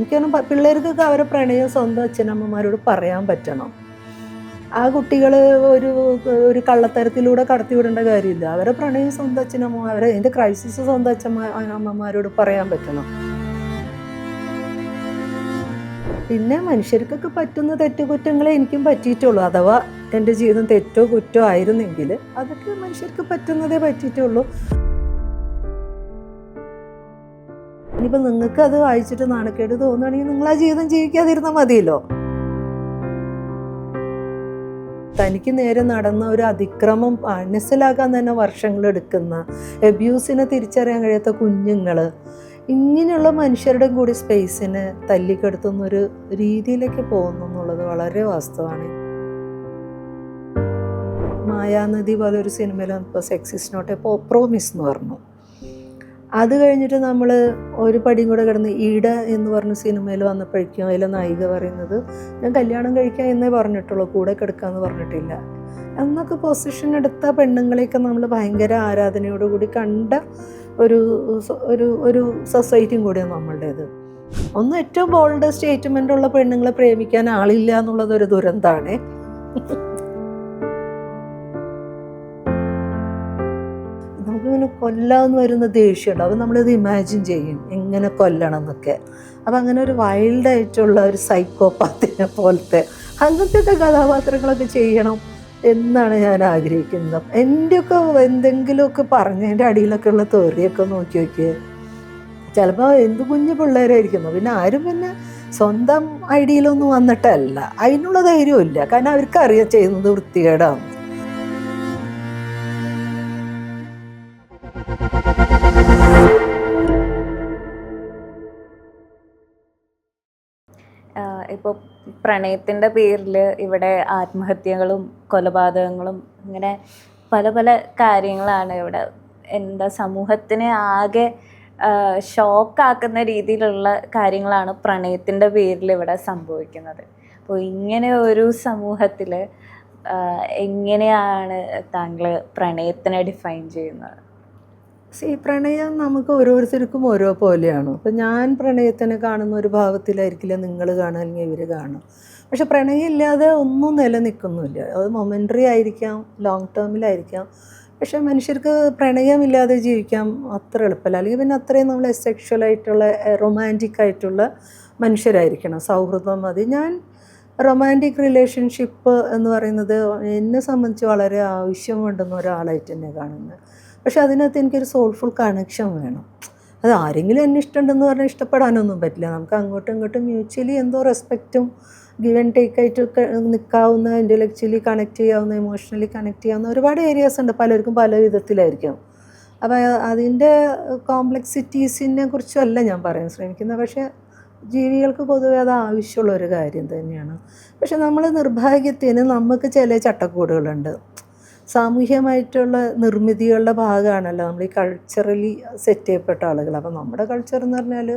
എനിക്കൊന്നും പിള്ളേർക്കൊക്കെ അവരെ പ്രണയം സ്വന്തം അച്ഛനമ്മമാരോട് പറയാൻ പറ്റണം. ആ കുട്ടികൾ ഒരു ഒരു കള്ളത്തരത്തിലൂടെ കടത്തിവിടേണ്ട കാര്യമില്ല. അവരെ പ്രണയം സ്വന്തം അച്ഛനമ്മ, അവരെ അതിൻ്റെ ക്രൈസിസ് സ്വന്തം അമ്മമാരോട് പറയാൻ പറ്റണം. പിന്നെ മനുഷ്യർക്കൊക്കെ പറ്റുന്ന തെറ്റുകുറ്റങ്ങളെ എനിക്കും പറ്റിയിട്ടുള്ളൂ. അഥവാ എൻ്റെ ജീവിതം തെറ്റോ കുറ്റോ ആയിരുന്നെങ്കിൽ അതൊക്കെ മനുഷ്യർക്ക് പറ്റുന്നതേ പറ്റിയിട്ടുള്ളൂ. ഇനിയിപ്പോൾ നിങ്ങൾക്ക് അത് വായിച്ചിട്ട് നാണക്കേട് തോന്നുകയാണെങ്കിൽ നിങ്ങൾ ആ ജീവിതം ജീവിക്കാതിരുന്നാൽ മതിയല്ലോ. തനിക്ക് നേരെ നടന്ന ഒരു അതിക്രമം മനസ്സിലാക്കാൻ തന്നെ വർഷങ്ങളെടുക്കുന്ന, എബ്യൂസിനെ തിരിച്ചറിയാൻ കഴിയാത്ത കുഞ്ഞുങ്ങൾ, ഇങ്ങനെയുള്ള മനുഷ്യരുടെ കൂടി സ്പേസിന് തല്ലിക്കെടുത്തുന്നൊരു രീതിയിലേക്ക് പോകുന്നു എന്നുള്ളത് വളരെ വാസ്തവമാണ്. മായാനദി പോലൊരു സിനിമയിൽ ഇപ്പോൾ sex is not a promise എന്ന് പറഞ്ഞു. അത് കഴിഞ്ഞിട്ട് നമ്മൾ ഒരു പടിയും കൂടെ കിടന്ന് ഈട എന്ന് പറഞ്ഞ സിനിമയിൽ വന്നപ്പോഴേക്കും അതിലെ നായിക പറയുന്നത്, ഞാൻ കല്യാണം കഴിക്കാം എന്നേ പറഞ്ഞിട്ടുള്ളൂ, കൂടെ കിടക്കാമെന്ന് പറഞ്ഞിട്ടില്ല എന്നൊക്കെ പൊസിഷൻ എടുത്ത പെണ്ണുങ്ങളെയൊക്കെ നമ്മൾ ഭയങ്കര ആരാധനയോടുകൂടി കണ്ട ഒരു ഒരു ഒരു സൊസൈറ്റിയും കൂടിയാണ് നമ്മളുടേത്. ഒന്ന് ഏറ്റവും ബോൾഡ് സ്റ്റേറ്റ്മെൻ്റ് ഉള്ള പെണ്ണുങ്ങളെ പ്രേമിക്കാൻ ആളില്ല എന്നുള്ളതൊരു ദുരന്തമാണ്. നമുക്കിങ്ങനെ കൊല്ലാമെന്ന് വരുന്ന ദേഷ്യമുണ്ട്. അപ്പോൾ നമ്മളിത് ഇമാജിൻ ചെയ്യും എങ്ങനെ കൊല്ലണം എന്നൊക്കെ. അപ്പം അങ്ങനെ ഒരു വൈൽഡായിട്ടുള്ള ഒരു സൈക്കോപാത്തിനെ പോലത്തെ അങ്ങനത്തെ കഥാപാത്രങ്ങളൊക്കെ ചെയ്യണം എന്നാണ് ഞാൻ ആഗ്രഹിക്കുന്നത്. എൻ്റെയൊക്കെ എന്തെങ്കിലുമൊക്കെ പറഞ്ഞതിൻ്റെ അടിയിലൊക്കെ ഉള്ള തോറിയൊക്കെ നോക്കി നോക്കിയേ, ചിലപ്പോൾ എന്ത് കുഞ്ഞു പിള്ളേരായിരിക്കുന്നു. പിന്നെ ആരും പിന്നെ സ്വന്തം ഐഡിയയിലൊന്നും വന്നിട്ടല്ല, അതിനുള്ള ധൈര്യമില്ല. കാരണം അവർക്കറിയാം ചെയ്യുന്നത് വൃത്തികേടാണ്. ഇപ്പോൾ പ്രണയത്തിൻ്റെ പേരിൽ ഇവിടെ ആത്മഹത്യകളും കൊലപാതകങ്ങളും ഇങ്ങനെ പല പല കാര്യങ്ങളാണ് ഇവിടെ. എന്താ സമൂഹത്തിനെ ആകെ ഷോക്കാക്കുന്ന രീതിയിലുള്ള കാര്യങ്ങളാണ് പ്രണയത്തിൻ്റെ പേരിൽ ഇവിടെ സംഭവിക്കുന്നത്. അപ്പോൾ ഇങ്ങനെ ഒരു സമൂഹത്തിൽ എങ്ങനെയാണ് താങ്കൾ പ്രണയത്തിനെ ഡിഫൈൻ ചെയ്യുന്നത്? പ്രണയം നമുക്ക് ഓരോരുത്തർക്കും ഓരോ പോലെയാണ്. അപ്പം ഞാൻ പ്രണയത്തിനെ കാണുന്ന ഒരു ഭാവത്തിലായിരിക്കില്ല നിങ്ങൾ കാണുക, അല്ലെങ്കിൽ ഇവർ കാണും. പക്ഷെ പ്രണയം ഇല്ലാതെ ഒന്നും നിലനിൽക്കുന്നില്ല. അത് മൊമെൻ്ററി ആയിരിക്കാം, ലോങ് ടേമിലായിരിക്കാം. പക്ഷെ മനുഷ്യർക്ക് പ്രണയമില്ലാതെ ജീവിക്കാൻ അത്ര എളുപ്പമല്ല. അല്ലെങ്കിൽ പിന്നെ അത്രയും നമ്മൾ സെക്ഷുവലായിട്ടുള്ള റൊമാൻറ്റിക് ആയിട്ടുള്ള മനുഷ്യരായിരിക്കണം. സൗഹൃദം മതി. ഞാൻ റൊമാൻറ്റിക് റിലേഷൻഷിപ്പ് എന്ന് പറയുന്നത് എന്നെ സംബന്ധിച്ച് വളരെ ആവശ്യമുണ്ടെന്ന ഒരാളായിട്ട് തന്നെ കാണുന്നത്. പക്ഷെ അതിനകത്ത് എനിക്കൊരു സോൾഫുൾ കണക്ഷൻ വേണം. അത് ആരെങ്കിലും എന്നെ ഇഷ്ടമുണ്ടെന്ന് പറഞ്ഞാൽ ഇഷ്ടപ്പെടാനൊന്നും പറ്റില്ല. നമുക്ക് അങ്ങോട്ടും ഇങ്ങോട്ടും മ്യൂച്വലി എന്തോ റെസ്പെക്റ്റും ഗിവ് ആൻഡ് ടേക്ക് ആയിട്ട് നിൽക്കാവുന്ന, ഇൻ്റലക്ച്വലി കണക്ട് ചെയ്യാവുന്ന, ഇമോഷണലി കണക്ട് ചെയ്യാവുന്ന ഒരുപാട് ഏരിയാസ് ഉണ്ട്. പലർക്കും പല വിധത്തിലായിരിക്കും. അപ്പോൾ അതിൻ്റെ കോംപ്ലക്സിറ്റീസിനെ കുറിച്ചല്ല ഞാൻ പറയാൻ ശ്രമിക്കുന്നത്. പക്ഷേ ജീവികൾക്ക് പൊതുവെ അത് ആവശ്യമുള്ളൊരു കാര്യം തന്നെയാണ്. പക്ഷെ നമ്മൾ നിർഭാഗ്യത്തിന് നമുക്ക് ചില ചട്ടക്കൂടുകളുണ്ട്. സാമൂഹ്യമായിട്ടുള്ള നിർമ്മിതികളുടെ ഭാഗമാണല്ലോ നമ്മൾ ഈ കൾച്ചറലി സെറ്റ് ചെയ്യപ്പെട്ട ആളുകൾ. അപ്പം നമ്മുടെ കൾച്ചർ എന്ന് പറഞ്ഞാൽ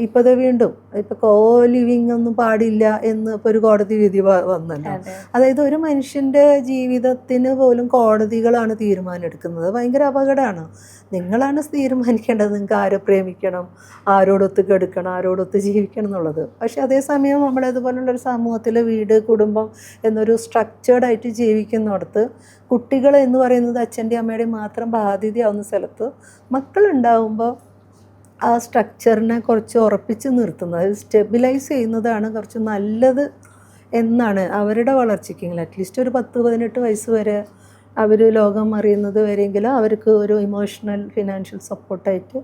ഇപ്പോൾ വീണ്ടും ഇപ്പോൾ കോ ലിവിങ് ഒന്നും പാടില്ല എന്ന് ഇപ്പോൾ ഒരു കോടതി വിധി വന്നല്ലോ. അതായത് ഒരു മനുഷ്യൻ്റെ ജീവിതത്തിന് പോലും കോടതികളാണ് തീരുമാനം എടുക്കുന്നത്. ഭയങ്കര അപകടമാണ്. നിങ്ങളാണ് തീരുമാനിക്കേണ്ടത് നിങ്ങൾക്ക് ആരെ പ്രേമിക്കണം, ആരോടൊത്ത് കെടുക്കണം, ആരോടൊത്ത് ജീവിക്കണം എന്നുള്ളത്. പക്ഷെ അതേസമയം നമ്മളതുപോലുള്ളൊരു സമൂഹത്തിൽ വീട്, കുടുംബം എന്നൊരു സ്ട്രക്ചേർഡായിട്ട് ജീവിക്കുന്നിടത്ത് കുട്ടികൾ എന്ന് പറയുന്നത് അച്ഛൻ്റെയും അമ്മയുടെയും മാത്രം ബാധ്യതയാവുന്ന സ്ഥലത്ത് മക്കളുണ്ടാവുമ്പോൾ ആ സ്ട്രക്ചറിനെ കുറച്ച് ഉറപ്പിച്ച് നിർത്തുന്നത്, സ്റ്റെബിലൈസ് ചെയ്യുന്നതാണ് കുറച്ച് നല്ലത് എന്നാണ് അവരുടെ വളർച്ചയ്ക്കെങ്കിൽ. അറ്റ്ലീസ്റ്റ് ഒരു 10-18 വയസ്സ് വരെ അവർ ലോകം അറിയുന്നത് വരെയെങ്കിലും അവർക്ക് ഒരു ഇമോഷണൽ ഫിനാൻഷ്യൽ സപ്പോർട്ടായിട്ട്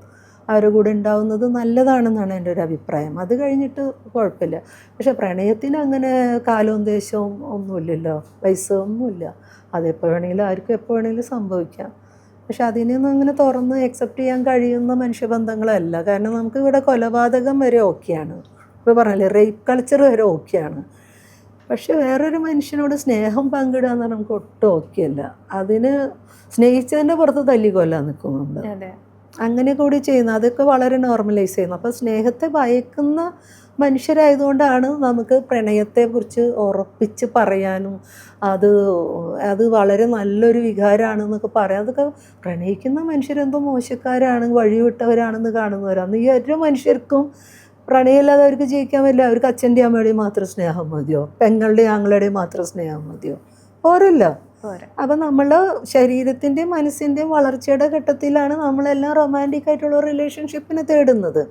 അവരുടെ കൂടെ ഉണ്ടാവുന്നത് നല്ലതാണെന്നാണ് എൻ്റെ ഒരു അഭിപ്രായം. അത് കഴിഞ്ഞിട്ട് കുഴപ്പമില്ല. പക്ഷേ പ്രണയത്തിന് അങ്ങനെ കാലവും ദേശവും ഒന്നുമില്ലല്ലോ, വയസ്സൊന്നുമില്ല. അതെപ്പോൾ വേണമെങ്കിലും ആർക്കും എപ്പോൾ വേണമെങ്കിലും സംഭവിക്കാം. പക്ഷെ അതിനൊന്നും അങ്ങനെ തുറന്ന് അക്സെപ്റ്റ് ചെയ്യാൻ കഴിയുന്ന മനുഷ്യബന്ധങ്ങളല്ല. കാരണം നമുക്ക് ഇവിടെ കൊലപാതകം വരെ ഓക്കെയാണ്, ഇപ്പോൾ പറഞ്ഞില്ലേ റേപ്പ് കൾച്ചർ വരെ ഓക്കെയാണ്. പക്ഷെ വേറൊരു മനുഷ്യനോട് സ്നേഹം പങ്കിടുക എന്ന് പറഞ്ഞാൽ നമുക്ക് ഒട്ടും ഓക്കെയല്ല. അതിന് സ്നേഹിച്ചതിൻ്റെ പുറത്ത് തല്ലിക്കൊല്ലാൻ നിൽക്കുന്നുണ്ട്. അങ്ങനെ കൂടി ചെയ്യുന്നു. അതൊക്കെ വളരെ നോർമലൈസ് ചെയ്യുന്നു. അപ്പോൾ സ്നേഹത്തെ ഭയക്കുന്ന മനുഷ്യരായതുകൊണ്ടാണ് നമുക്ക് പ്രണയത്തെക്കുറിച്ച് ഉറപ്പിച്ച് പറയാനും അത് വളരെ നല്ലൊരു വികാരമാണെന്നൊക്കെ പറയാം. അതൊക്കെ പ്രണയിക്കുന്ന മനുഷ്യരെന്തോ മോശക്കാരാണ്, വഴിവിട്ടവരാണെന്ന് കാണുന്നവരാണ്. ഈ ഒരു മനുഷ്യർക്കും പ്രണയമില്ലാതെ അവർക്ക് ജീവിക്കാൻ പറ്റില്ല. അവർക്ക് അച്ഛൻ്റെയും അമ്മയുടെയും മാത്രം സ്നേഹം മതിയോ, പെങ്ങളുടെയും ആങ്ങളുടെയും മാത്രം സ്നേഹം മതിയോ? പോരല്ല. അപ്പം നമ്മളുടെ ശരീരത്തിൻ്റെയും മനസ്സിൻ്റെയും വളർച്ചയുടെ ഘട്ടത്തിലാണ് നമ്മളെല്ലാം റൊമാൻറ്റിക് ആയിട്ടുള്ള റിലേഷൻഷിപ്പിനെ തേടുന്നത്.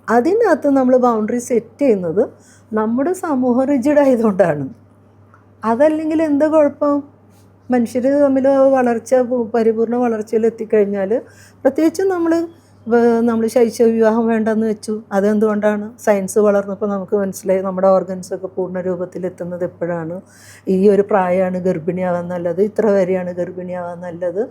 അതിനകത്ത് നമ്മൾ ബൗണ്ടറി സെറ്റ് ചെയ്യുന്നത് നമ്മുടെ സമൂഹം റിജിഡ് ആയതുകൊണ്ടാണ്. അതല്ലെങ്കിൽ എന്താ കുഴപ്പം? മനുഷ്യർ തമ്മിൽ പരിപൂർണ്ണ വളർച്ചയിൽ എത്തിക്കഴിഞ്ഞാൽ, പ്രത്യേകിച്ചും നമ്മൾ ശൈശവ വിവാഹം വേണ്ടെന്ന് വെച്ചു. അതെന്തുകൊണ്ടാണ്? സയൻസ് വളർന്നപ്പോൾ നമുക്ക് മനസ്സിലായി നമ്മുടെ ഓർഗൻസൊക്കെ പൂർണ്ണ രൂപത്തിലെത്തുന്നത് എപ്പോഴാണ്? ഈ ഒരു പ്രായമാണ് ഗർഭിണിയാവാൻ നല്ലത്, ഇത്ര വരെയാണ് ഗർഭിണിയാവാൻ നല്ലത്,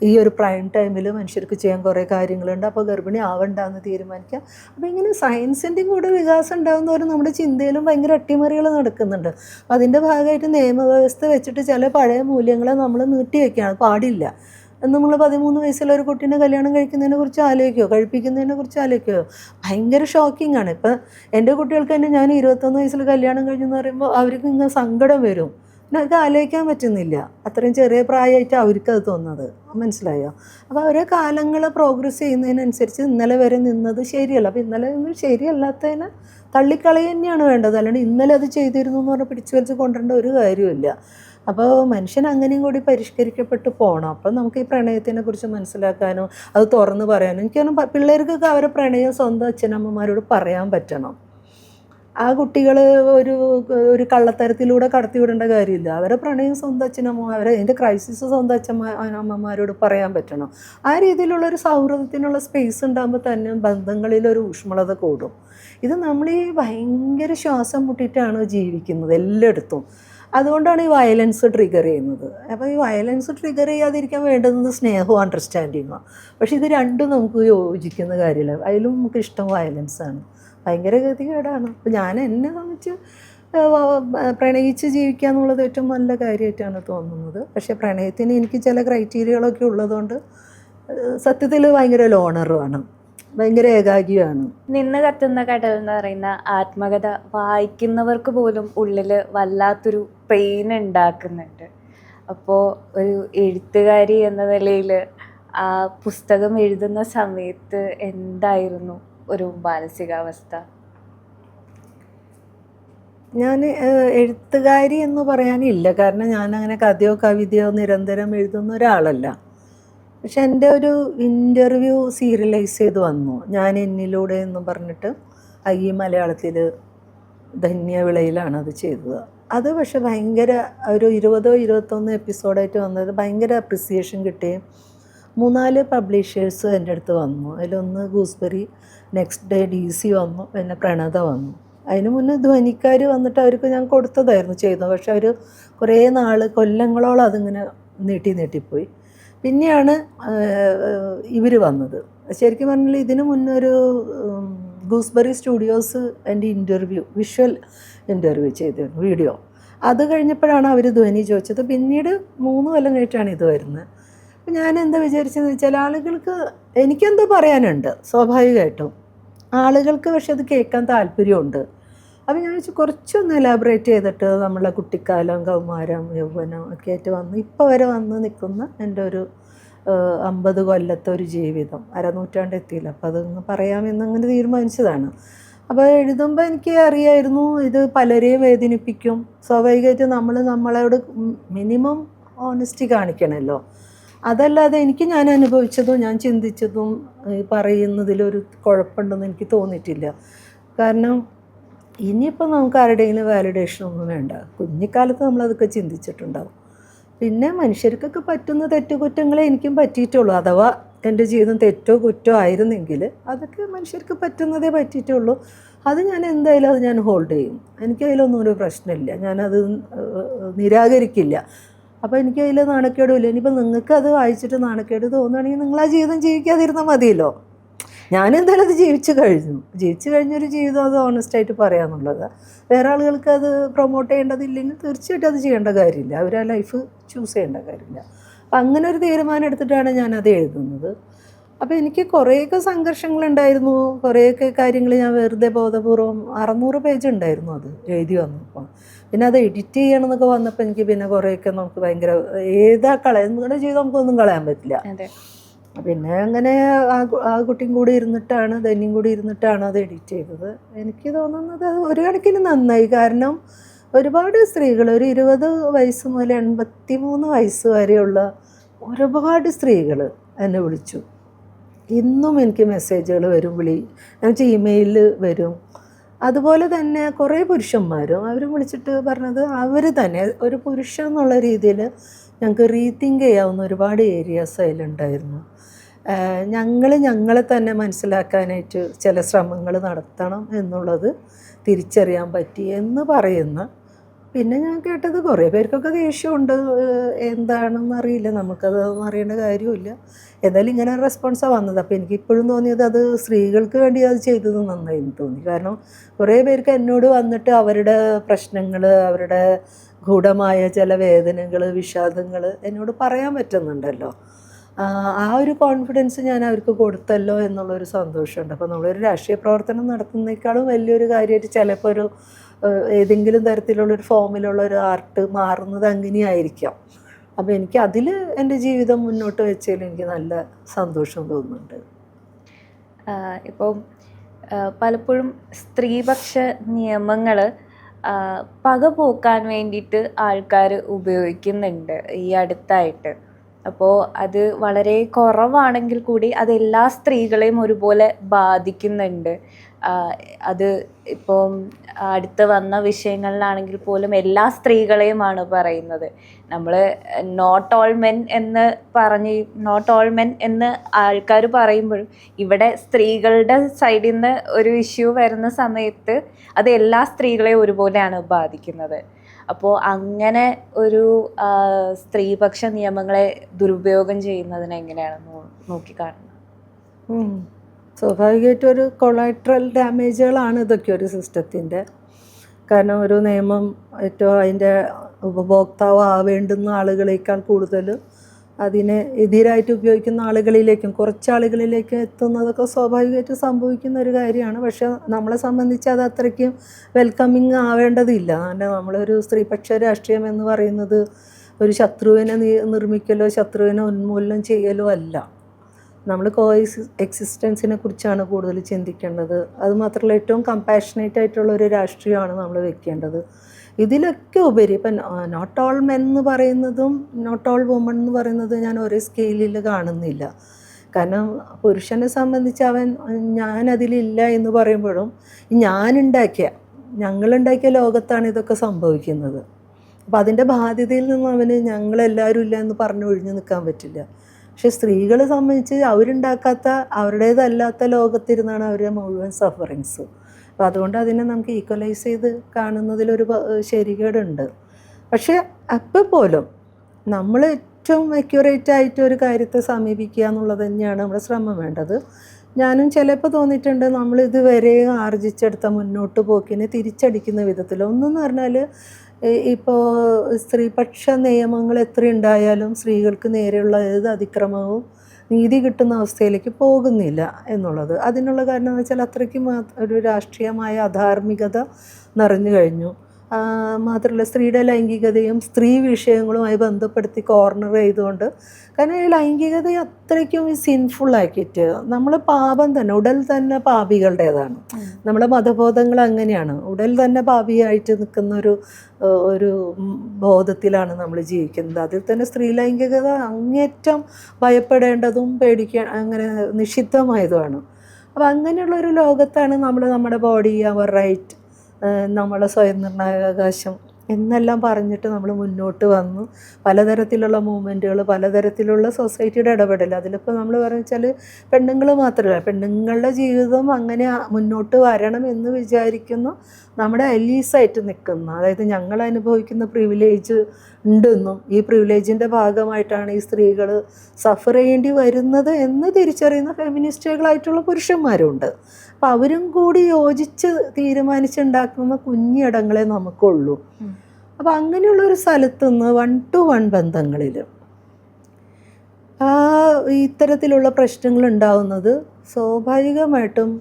ഈ ഒരു പ്രൈം ടൈമിൽ മനുഷ്യർക്ക് ചെയ്യാൻ കുറേ കാര്യങ്ങളുണ്ട്, അപ്പോൾ ഗർഭിണി ആവണ്ടെന്ന് തീരുമാനിക്കുക. അപ്പോൾ ഇങ്ങനെ സയൻസിൻ്റെയും കൂടെ വികാസം ഉണ്ടാകുന്നവർ നമ്മുടെ ചിന്തയിലും ഭയങ്കര അട്ടിമറികൾ നടക്കുന്നുണ്ട്. അപ്പോൾ അതിൻ്റെ ഭാഗമായിട്ട് നിയമവ്യവസ്ഥ വെച്ചിട്ട് ചില പഴയ മൂല്യങ്ങളെ നമ്മൾ നീട്ടി വയ്ക്കുകയാണ്. പാടില്ല. നമ്മൾ 13 വയസ്സുള്ള ഒരു കുട്ടീനെ കല്യാണം കഴിക്കുന്നതിനെ കുറിച്ച് ആലോചിക്കുമോ? കഴിപ്പിക്കുന്നതിനെ കുറിച്ച് ആലോചിക്കുമോ? ഭയങ്കര ഷോക്കിംഗ് ആണ്. ഇപ്പം എൻ്റെ കുട്ടികൾക്ക് തന്നെ ഞാൻ 21 വയസ്സിൽ കല്യാണം കഴിഞ്ഞെന്ന് പറയുമ്പോൾ അവർക്ക് ഇങ്ങനെ സങ്കടം വരും. പിന്നെ അവർക്ക് ആലോചിക്കാൻ പറ്റുന്നില്ല. അത്രയും ചെറിയ പ്രായമായിട്ട് അവർക്കത് തോന്നുന്നത്. മനസ്സിലായോ? അപ്പോൾ ഓരോ കാലങ്ങൾ പ്രോഗ്രസ് ചെയ്യുന്നതിനനുസരിച്ച് ഇന്നലെ വരെ നിന്നത് ശരിയല്ല. അപ്പോൾ ഇന്നലെ നിന്ന് ശരിയല്ലാത്തതിനെ തള്ളിക്കളയുക തന്നെയാണ് വേണ്ടത്. അല്ലാണ്ട് ഇന്നലെ അത് ചെയ്തിരുന്നു എന്ന് പറഞ്ഞാൽ പിടിച്ചു വലിച്ച് കൊണ്ടുവരേണ്ട ഒരു കാര്യമില്ല. അപ്പോൾ മനുഷ്യൻ അങ്ങനെയും കൂടി പരിഷ്കരിക്കപ്പെട്ട് പോകണം. അപ്പം നമുക്ക് ഈ പ്രണയത്തിനെ കുറിച്ച് മനസ്സിലാക്കാനോ അത് തുറന്ന് പറയാനോ, എനിക്ക് പിള്ളേർക്കൊക്കെ അവരെ പ്രണയം സ്വന്തം അച്ഛനമ്മമാരോട് പറയാൻ പറ്റണം. ആ കുട്ടികൾ ഒരു കള്ളത്തരത്തിലൂടെ കടത്തിവിടേണ്ട കാര്യമില്ല. അവരെ പ്രണയം സ്വന്തം അച്ഛനമ്മ, അതിൻ്റെ ക്രൈസിസ് സ്വന്തം അമ്മമാരോട് പറയാൻ പറ്റണം. ആ രീതിയിലുള്ളൊരു സൗഹൃദത്തിനുള്ള സ്പേസ് ഉണ്ടാകുമ്പോൾ തന്നെ ബന്ധങ്ങളിലൊരു ഊഷ്മളത കൂടും. ഇത് നമ്മൾ ഈ ഭയങ്കര ശ്വാസം മുട്ടിയിട്ടാണ് ജീവിക്കുന്നത് എല്ലായിടത്തും. അതുകൊണ്ടാണ് ഈ വയലൻസ് ട്രിഗർ ചെയ്യുന്നത്. അപ്പോൾ ഈ വയലൻസ് ട്രിഗർ ചെയ്യാതിരിക്കാൻ വേണ്ടുന്നത് സ്നേഹവും അണ്ടർസ്റ്റാൻഡിങ്ങോ. പക്ഷേ ഇത് രണ്ടും നമുക്ക് യോജിക്കുന്ന കാര്യമില്ല. അതിലും നമുക്ക് ഇഷ്ടം വയലൻസാണ്. ഭയങ്കര ഗതികേടാണ്. അപ്പോൾ ഞാൻ എന്നെ സംബന്ധിച്ച് പ്രണയിച്ച് ജീവിക്കുക എന്നുള്ളത് ഏറ്റവും നല്ല കാര്യമായിട്ടാണ് തോന്നുന്നത്. പക്ഷേ പ്രണയത്തിന് എനിക്ക് ചില ക്രൈറ്റീരിയകളൊക്കെ ഉള്ളതുകൊണ്ട് സത്യത്തിൽ ഭയങ്കര ലോണറുമാണ്, ഭയങ്കര ഏകാഗിയാണ്. നിന്ന് കത്തുന്ന കടൽ എന്ന് പറയുന്ന ആത്മകഥ വായിക്കുന്നവർക്ക് പോലും ഉള്ളിൽ വല്ലാത്തൊരു പെയിൻ ഉണ്ടാക്കുന്നുണ്ട്. അപ്പോൾ ഒരു എഴുത്തുകാരി എന്ന നിലയിൽ ആ പുസ്തകം എഴുതുന്ന സമയത്ത് എന്തായിരുന്നു ഒരു മാനസികാവസ്ഥ? ഞാൻ എഴുത്തുകാരി എന്ന് പറയാനില്ല. കാരണം ഞാനങ്ങനെ കഥയോ കവിതയോ നിരന്തരം എഴുതുന്ന ഒരാളല്ല. പക്ഷെ എൻ്റെ ഒരു ഇൻ്റർവ്യൂ സീരിയലൈസ് ചെയ്ത് വന്നു, ഞാൻ എന്നിലൂടെ എന്ന് പറഞ്ഞിട്ട്. ഈ മലയാളത്തിൽ ധന്യവിളയിലാണ് അത് ചെയ്തത്. അത് പക്ഷെ ഭയങ്കര ഒരു 20-21 എപ്പിസോഡായിട്ട് വന്നത് ഭയങ്കര അപ്രിസിയേഷൻ കിട്ടുകയും 3-4 പബ്ലിഷേഴ്സ് എൻ്റെ അടുത്ത് വന്നു. അതിലൊന്ന് ഗൂസ്ബെറി, നെക്സ്റ്റ് ഡേ DC വന്നു, പിന്നെ പ്രണത വന്നു. അതിന് മുന്നേ ധ്വനിക്കാർ വന്നിട്ട് അവർക്ക് ഞാൻ കൊടുത്തതായിരുന്നു ചെയ്തത്. പക്ഷെ അവർ കുറേ കൊല്ലങ്ങളോളം അതിങ്ങനെ നീട്ടിപ്പോയി. പിന്നെയാണ് ഇവർ വന്നത്. ശരിക്കും പറഞ്ഞാൽ ഇതിനു മുന്നേ ഒരു ഗൂസ്ബെറി സ്റ്റുഡിയോസ് എൻ്റെ വിഷ്വൽ ഇൻ്റർവ്യൂ ചെയ്തിരുന്നു, വീഡിയോ. അത് കഴിഞ്ഞപ്പോഴാണ് അവർ ധ്വനി ചോദിച്ചത്. പിന്നീട് 3 കൊല്ലം കഴിഞ്ഞിട്ടാണ് ഇത് വരുന്നത്. അപ്പം ഞാൻ എന്താ വിചാരിച്ചതെന്ന് വെച്ചാൽ ആളുകൾക്ക് എനിക്കെന്തോ പറയാനുണ്ട് സ്വാഭാവികമായിട്ടും, ആളുകൾക്ക് പക്ഷെ അത് കേൾക്കാൻ താല്പര്യമുണ്ട്. അപ്പം ഞാൻ വെച്ചാൽ കുറച്ചൊന്ന് എലാബറേറ്റ് ചെയ്തിട്ട് നമ്മളെ കുട്ടിക്കാലം, കൗമാരം, യൗവനം ഒക്കെ ആയിട്ട് ഇപ്പോൾ വരെ വന്ന് നിൽക്കുന്ന എൻ്റെ ഒരു 50 കൊല്ലത്തെ ഒരു ജീവിതം, അരനൂറ്റാണ്ട് എത്തിയില്ല. അപ്പോൾ അതൊന്ന് പറയാമെന്നങ്ങനെ തീരുമാനിച്ചതാണ്. അപ്പോൾ എഴുതുമ്പോൾ എനിക്ക് അറിയായിരുന്നു ഇത് പലരെയും വേദനിപ്പിക്കും. സ്വാഭാവികമായിട്ട് നമ്മളോട് മിനിമം ഓണസ്റ്റി കാണിക്കണമല്ലോ. അതല്ലാതെ ഞാൻ അനുഭവിച്ചതും ഞാൻ ചിന്തിച്ചതും പറയുന്നതിലൊരു കുഴപ്പമുണ്ടെന്ന് എനിക്ക് തോന്നിയിട്ടില്ല. കാരണം ഇനിയിപ്പോൾ നമുക്ക് ആരുടെയെങ്കിലും വാലിഡേഷനൊന്നും വേണ്ട. കുഞ്ഞിക്കാലത്ത് നമ്മളതൊക്കെ ചിന്തിച്ചിട്ടുണ്ടാവും. പിന്നെ മനുഷ്യർക്കൊക്കെ പറ്റുന്ന തെറ്റുകുറ്റങ്ങളെ എനിക്കും പറ്റിയിട്ടുള്ളൂ. അഥവാ എൻ്റെ ജീവിതം തെറ്റോ കുറ്റോ ആയിരുന്നെങ്കിൽ അതൊക്കെ മനുഷ്യർക്ക് പറ്റുന്നതേ പറ്റിയിട്ടുള്ളൂ. അത് ഞാൻ എന്തായാലും അത് ഞാൻ ഹോൾഡ് ചെയ്യും. എനിക്കതിലൊന്നും ഒരു പ്രശ്നമില്ല, ഞാനത് നിരാകരിക്കില്ല. അപ്പോൾ എനിക്കതിൽ നാണക്കേടുമില്ല. ഇനിയിപ്പോൾ നിങ്ങൾക്ക് അത് വായിച്ചിട്ട് നാണക്കേട് തോന്നുകയാണെങ്കിൽ നിങ്ങൾ ആ ജീവിതം ജീവിക്കാതിരുന്നാൽ മതിയല്ലോ. ഞാനെന്തായാലും അത് ജീവിച്ചു കഴിഞ്ഞൊരു ജീവിതം അത് ഓണസ്റ്റായിട്ട് പറയാമെന്നുള്ളത്. വേറെ ആളുകൾക്ക് അത് പ്രൊമോട്ട് ചെയ്യേണ്ടതില്ലെങ്കിൽ തീർച്ചയായിട്ടും അത് ചെയ്യേണ്ട കാര്യമില്ല. അവർ ആ ലൈഫ് ചൂസ് ചെയ്യേണ്ട കാര്യമില്ല. അപ്പം അങ്ങനെ ഒരു തീരുമാനം എടുത്തിട്ടാണ് ഞാനത് എഴുതുന്നത്. അപ്പോൾ എനിക്ക് കുറേയൊക്കെ സംഘർഷങ്ങളുണ്ടായിരുന്നു. കുറേയൊക്കെ കാര്യങ്ങൾ ഞാൻ വെറുതെ ബോധപൂർവം 600 പേജ് ഉണ്ടായിരുന്നു അത് എഴുതി വന്നപ്പോൾ. പിന്നെ അത് എഡിറ്റ് ചെയ്യണമെന്നൊക്കെ വന്നപ്പോൾ എനിക്ക് പിന്നെ കുറേയൊക്കെ നമുക്ക് ഭയങ്കര നിങ്ങളുടെ ജീവിതം നമുക്കൊന്നും കളയാൻ പറ്റില്ല. പിന്നെ അങ്ങനെ ആ കുട്ടിയും കൂടി ഇരുന്നിട്ടാണ് ധന്യം കൂടി ഇരുന്നിട്ടാണ് അത് എഡിറ്റ് ചെയ്തത്. എനിക്ക് തോന്നുന്നത് അത് ഒരു കണക്കിന് നന്നായി. കാരണം ഒരുപാട് സ്ത്രീകൾ ഒരു 20 വയസ്സ് മുതൽ 83 വയസ്സ് വരെയുള്ള ഒരുപാട് സ്ത്രീകൾ എന്നെ വിളിച്ചു. ഇന്നും എനിക്ക് മെസ്സേജുകൾ വരും, എന്നുവെച്ചാൽ ഇമെയിലിൽ വരും. അതുപോലെ തന്നെ കുറേ പുരുഷന്മാരും അവരും വിളിച്ചിട്ട് പറഞ്ഞത് അവർ തന്നെ ഒരു പുരുഷൻ എന്നുള്ള രീതിയിൽ ഞങ്ങൾക്ക് റീതിങ്ക് ചെയ്യാവുന്ന ഒരുപാട് ഏരിയാസ് അതിലുണ്ടായിരുന്നു. ഞങ്ങളെ തന്നെ മനസ്സിലാക്കാനായിട്ട് ചില ശ്രമങ്ങൾ നടത്തണം എന്നുള്ളത് തിരിച്ചറിയാൻ പറ്റി എന്ന് പറയുന്ന. പിന്നെ ഞാൻ കേട്ടത് കുറേ പേർക്കൊക്കെ ദേഷ്യമുണ്ട്, എന്താണെന്ന് അറിയില്ല, നമുക്കതൊന്നും അറിയേണ്ട കാര്യമില്ല. എന്തായാലും ഇങ്ങനെ റെസ്പോൺസാണ് വന്നത്. അപ്പോൾ എനിക്കിപ്പോഴും തോന്നിയത് അത് സ്ത്രീകൾക്ക് വേണ്ടി അത് ചെയ്തത് നന്നായി എന്ന് തോന്നി. കാരണം കുറേ പേർക്ക് എന്നോട് വന്നിട്ട് അവരുടെ പ്രശ്നങ്ങൾ, അവരുടെ ഗൂഢമായ ചില വേദനകൾ, വിഷാദങ്ങൾ എന്നോട് പറയാൻ പറ്റുന്നുണ്ടല്ലോ. ആ ഒരു കോൺഫിഡൻസ് ഞാൻ അവർക്ക് കൊടുത്തല്ലോ എന്നുള്ളൊരു സന്തോഷമുണ്ട്. അപ്പോൾ നമ്മളൊരു രാഷ്ട്രീയ പ്രവർത്തനം നടത്തുന്നതിനേക്കാളും വലിയൊരു കാര്യമായിട്ട് ചിലപ്പോൾ ഒരു ഏതെങ്കിലും തരത്തിലുള്ളൊരു ഫോമിലുള്ള ഒരു ആർട്ട് മാറുന്നത് അങ്ങനെയായിരിക്കാം. അപ്പോൾ എനിക്ക് അതിൽ എൻ്റെ ജീവിതം മുന്നോട്ട് വെച്ചതിൽ എനിക്ക് നല്ല സന്തോഷം തോന്നുന്നുണ്ട്. ഇപ്പം പലപ്പോഴും സ്ത്രീപക്ഷ നിയമങ്ങൾ പക പോക്കാൻ വേണ്ടിയിട്ട് ആൾക്കാർ ഉപയോഗിക്കുന്നുണ്ട് ഈ അടുത്തായിട്ട്. അപ്പോൾ അത് വളരെ കുറവാണെങ്കിൽ കൂടി അത് എല്ലാ സ്ത്രീകളെയും ഒരുപോലെ ബാധിക്കുന്നുണ്ട്. അത് ഇപ്പം അടുത്ത് വന്ന വിഷയങ്ങളിലാണെങ്കിൽ പോലും എല്ലാ സ്ത്രീകളെയുമാണ് പറയുന്നത്. നമ്മൾ നോട്ട് ഓൾ മെൻ എന്ന് ആൾക്കാർ പറയുമ്പോഴും ഇവിടെ സ്ത്രീകളുടെ സൈഡിൽ നിന്ന് ഒരു ഇഷ്യൂ വരുന്ന സമയത്ത് അത് എല്ലാ സ്ത്രീകളെയും ഒരുപോലെയാണ് ബാധിക്കുന്നത്. അപ്പോൾ അങ്ങനെ ഒരു സ്ത്രീപക്ഷ നിയമങ്ങളെ ദുരുപയോഗം ചെയ്യുന്നതിനെ എങ്ങനെയാണ് നോക്കിക്കാണുന്നത്? സ്വാഭാവികമായിട്ടും ഒരു കൊളാട്രൽ ഡാമേജുകളാണ് ഇതൊക്കെ ഒരു സിസ്റ്റത്തിൻ്റെ. കാരണം ഒരു നിയമം ഏറ്റവും അതിൻ്റെ ഉപഭോക്താവ് ആവേണ്ടുന്ന ആളുകളേക്കാൾ കൂടുതൽ അതിനെ എതിരായിട്ട് ഉപയോഗിക്കുന്ന ആളുകളിലേക്കും കുറച്ചാളുകളിലേക്കും എത്തുന്നതൊക്കെ സ്വാഭാവികമായിട്ട് സംഭവിക്കുന്ന ഒരു കാര്യമാണ്. പക്ഷെ നമ്മളെ സംബന്ധിച്ച് അത് അത്രയ്ക്കും വെൽക്കമിങ് ആവേണ്ടതില്ല. കാരണം നമ്മളൊരു സ്ത്രീപക്ഷ രാഷ്ട്രീയം എന്ന് പറയുന്നത് ഒരു ശത്രുവിനെ നിർമ്മിക്കലോ ശത്രുവിനെ ഉന്മൂലനം ചെയ്യലോ അല്ല. നമ്മൾ എക്സിസ്റ്റൻസിനെ കുറിച്ചാണ് കൂടുതൽ ചിന്തിക്കേണ്ടത്. അതുമാത്രമല്ല ഏറ്റവും കമ്പാഷനേറ്റ് ആയിട്ടുള്ളൊരു രാഷ്ട്രീയമാണ് നമ്മൾ വെക്കേണ്ടത്. ഇതിലൊക്കെ ഉപരി ഇപ്പം നോട്ട് ഓൾ മെൻ എന്ന് പറയുന്നതും നോട്ട് ഓൾ വുമൺ എന്ന് പറയുന്നത് ഞാൻ ഒരേ സ്കെയിലിൽ കാണുന്നില്ല. കാരണം പുരുഷനെ സംബന്ധിച്ച് ഞാനതിലില്ല എന്ന് പറയുമ്പോഴും ഞങ്ങളുണ്ടാക്കിയ ലോകത്താണ് ഇതൊക്കെ സംഭവിക്കുന്നത്. അപ്പോൾ അതിൻ്റെ ബാധ്യതയിൽ നിന്ന് ഞങ്ങളെല്ലാവരും ഇല്ല എന്ന് പറഞ്ഞ് ഒഴിഞ്ഞു നിൽക്കാൻ പറ്റില്ല. പക്ഷെ സ്ത്രീകളെ സംബന്ധിച്ച് അവരുണ്ടാക്കാത്ത അവരുടേതല്ലാത്ത ലോകത്തിരുന്നാണ് അവരുടെ മുഴുവൻ സഫറിങ്സ്. അപ്പോൾ അതുകൊണ്ട് അതിനെ നമുക്ക് ഈക്വലൈസ് ചെയ്ത് കാണുന്നതിലൊരു ശരികേടുണ്ട്. പക്ഷെ അപ്പോൾ പോലും നമ്മൾ ഏറ്റവും അക്യുറേറ്റ് ആയിട്ട് ഒരു കാര്യത്തെ സമീപിക്കുക എന്നുള്ളത് തന്നെയാണ് നമ്മുടെ ശ്രമം വേണ്ടത്. ഞാനും ചിലപ്പോൾ തോന്നിയിട്ടുണ്ട് നമ്മളിതുവരെ ആർജിച്ചെടുത്ത മുന്നോട്ട് പോക്കിനെ തിരിച്ചടിക്കുന്ന വിധത്തിൽ. ഒന്നെന്ന് പറഞ്ഞാൽ ഇപ്പോൾ സ്ത്രീപക്ഷ നിയമങ്ങൾ എത്ര ഉണ്ടായാലും സ്ത്രീകൾക്ക് നേരെയുള്ള ഏത് അതിക്രമവും നീതി കിട്ടുന്ന അവസ്ഥയിലേക്ക് പോകുന്നില്ല എന്നുള്ളത്. അതിനുള്ള കാരണം എന്ന് വെച്ചാൽ അത്രയ്ക്കും ഒരു രാഷ്ട്രീയമായ അധാർമികത നിറഞ്ഞു കഴിഞ്ഞു. മാത്രമല്ല സ്ത്രീയുടെ ലൈംഗികതയും സ്ത്രീ വിഷയങ്ങളുമായി ബന്ധപ്പെടുത്തി കോർണർ ചെയ്തുകൊണ്ട്, കാരണം ഈ ലൈംഗികതയെ അത്രയ്ക്കും സിൻഫുള്ളാക്കിയിട്ട് നമ്മൾ പാപം തന്നെ ഉടൽ തന്നെ പാപികളുടേതാണ്. നമ്മുടെ മതബോധങ്ങൾ അങ്ങനെയാണ്. ഉടൽ തന്നെ പാപിയായിട്ട് നിൽക്കുന്ന ഒരു ബോധത്തിലാണ് നമ്മൾ ജീവിക്കുന്നത്. അതിൽ തന്നെ സ്ത്രീ ലൈംഗികത അങ്ങേറ്റം ഭയപ്പെടേണ്ടതും അങ്ങനെ നിഷിദ്ധമായതുമാണ്. അപ്പോൾ അങ്ങനെയുള്ളൊരു ലോകത്താണ് നമ്മുടെ ബോഡി, അവർ റൈറ്റ്, നമ്മളെ സ്വയം നിർണയാവകാശം എന്നെല്ലാം പറഞ്ഞിട്ട് നമ്മൾ മുന്നോട്ട് വന്നു. പലതരത്തിലുള്ള മൂവ്മെൻറ്റുകൾ, പലതരത്തിലുള്ള സൊസൈറ്റിയുടെ ഇടപെടൽ. അതിലിപ്പോൾ നമ്മൾ വെച്ചാൽ പെണ്ണുങ്ങൾ മാത്രമല്ല, പെണ്ണുങ്ങളുടെ ജീവിതം അങ്ങനെ മുന്നോട്ട് വരണം എന്ന് വിചാരിക്കുന്ന നമ്മുടെ അലീസായിട്ട് നിൽക്കുന്ന, അതായത് ഞങ്ങൾ അനുഭവിക്കുന്ന പ്രിവിലേജ് ഉണ്ടെന്നും ഈ പ്രിവിലേജിൻ്റെ ഭാഗമായിട്ടാണ് ഈ സ്ത്രീകൾ സഫർ ചെയ്യേണ്ടി വരുന്നത് എന്ന് തിരിച്ചറിയുന്ന ഫെമിനിസ്റ്റുകളായിട്ടുള്ള പുരുഷന്മാരുണ്ട്. അപ്പോൾ അവരും കൂടി യോജിച്ച് തീരുമാനിച്ചുണ്ടാക്കുന്ന കുഞ്ഞിടങ്ങളെ നമുക്കുള്ളൂ. അപ്പോൾ അങ്ങനെയുള്ളൊരു സ്ഥലത്തുനിന്ന് 1-to-1 ബന്ധങ്ങളിൽ ഇത്തരത്തിലുള്ള പ്രശ്നങ്ങൾ ഉണ്ടാവുന്നത് സ്വാഭാവികമായിട്ടും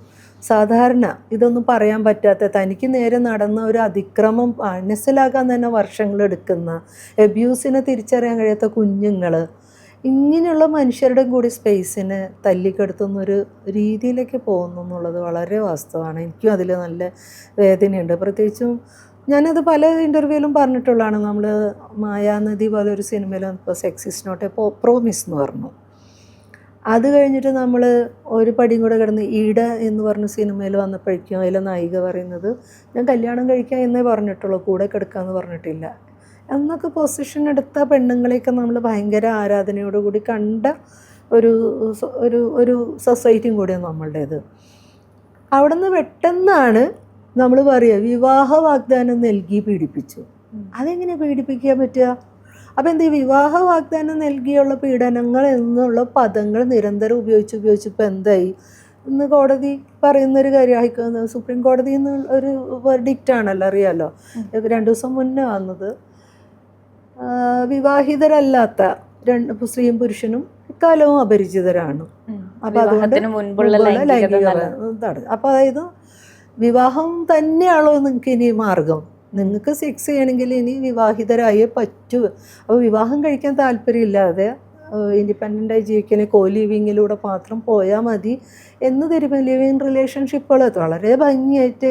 സാധാരണ ഇതൊന്നും പറയാൻ പറ്റാത്ത, തനിക്ക് നേരെ നടന്ന ഒരു അതിക്രമം മനസ്സിലാക്കാൻ തന്നെ വർഷങ്ങളെടുക്കുന്ന, അബ്യൂസിനെ തിരിച്ചറിയാൻ കഴിയാത്ത കുഞ്ഞുങ്ങൾ, ഇങ്ങനെയുള്ള മനുഷ്യരുടെ കൂടി സ്പേസിനെ തല്ലിക്കെടുത്തുന്നൊരു രീതിയിലേക്ക് പോകുന്നു എന്നുള്ളത് വളരെ വാസ്തവമാണ്. എനിക്കും അതിൽ നല്ല വേദനയുണ്ട്. പ്രത്യേകിച്ചും ഞാനത് പല ഇൻ്റർവ്യൂവിലും പറഞ്ഞിട്ടുള്ളതാണ്. നമ്മൾ മായാനദി പോലെ ഒരു സിനിമയിൽ ഇപ്പോൾ sex is not a promise എന്ന് പറഞ്ഞു. അത് കഴിഞ്ഞിട്ട് നമ്മൾ ഒരു പടിയും കൂടെ കിടന്ന് ഈട എന്ന് പറഞ്ഞ സിനിമയിൽ വന്നപ്പോഴേക്കും അതിലെ നായിക പറയുന്നത് ഞാൻ കല്യാണം കഴിക്കാം എന്നേ പറഞ്ഞിട്ടുള്ളൂ, കൂടെ കിടക്കാമെന്ന് പറഞ്ഞിട്ടില്ല എന്നൊക്കെ പൊസിഷൻ എടുത്ത പെണ്ണുങ്ങളെയൊക്കെ നമ്മൾ ഭയങ്കര ആരാധനയോടുകൂടി കണ്ട ഒരു ഒരു ഒരു സൊസൈറ്റിയും കൂടിയാണ് നമ്മളുടേത്. അവിടെ നിന്ന് പെട്ടെന്നാണ് നമ്മൾ പറയുക വിവാഹ വാഗ്ദാനം നൽകി പീഡിപ്പിച്ചു. അതെങ്ങനെ പീഡിപ്പിക്കാൻ പറ്റുക? അപ്പം എന്ത് വിവാഹ വാഗ്ദാനം നൽകിയുള്ള പീഡനങ്ങൾ എന്നുള്ള പദങ്ങൾ നിരന്തരം ഉപയോഗിച്ചിപ്പോൾ എന്തായി? ഇന്ന് കോടതി പറയുന്നൊരു കാര്യം, സുപ്രീം കോടതിയിൽ നിന്ന് ഒരു വെർഡിക്റ്റാണല്ലോ, അറിയാമല്ലോ, 2 ദിവസം മുന്നേ വന്നത്. വിവാഹിതരല്ലാത്ത സ്ത്രീയും പുരുഷനും ഇക്കാലവും അപരിചിതരാണ്. അപ്പം അതുകൊണ്ട് അപ്പം അതായത് വിവാഹം തന്നെയാണോ നിങ്ങൾക്ക് ഇനി മാർഗം? നിങ്ങൾക്ക് സെക്സ് ചെയ്യണമെങ്കിൽ ഇനി വിവാഹിതരായേ പറ്റൂ. അപ്പോൾ വിവാഹം കഴിക്കാൻ താല്പര്യമില്ലാതെ ഇൻഡിപെൻഡൻ്റായി ജീവിക്കുന്ന കോ ലിവിങ്ങിലൂടെ മാത്രം പോയാൽ മതി എന്ന് തരുമ്പോൾ ലിവിങ് റിലേഷൻഷിപ്പുകൾ വളരെ ഭംഗിയായിട്ട്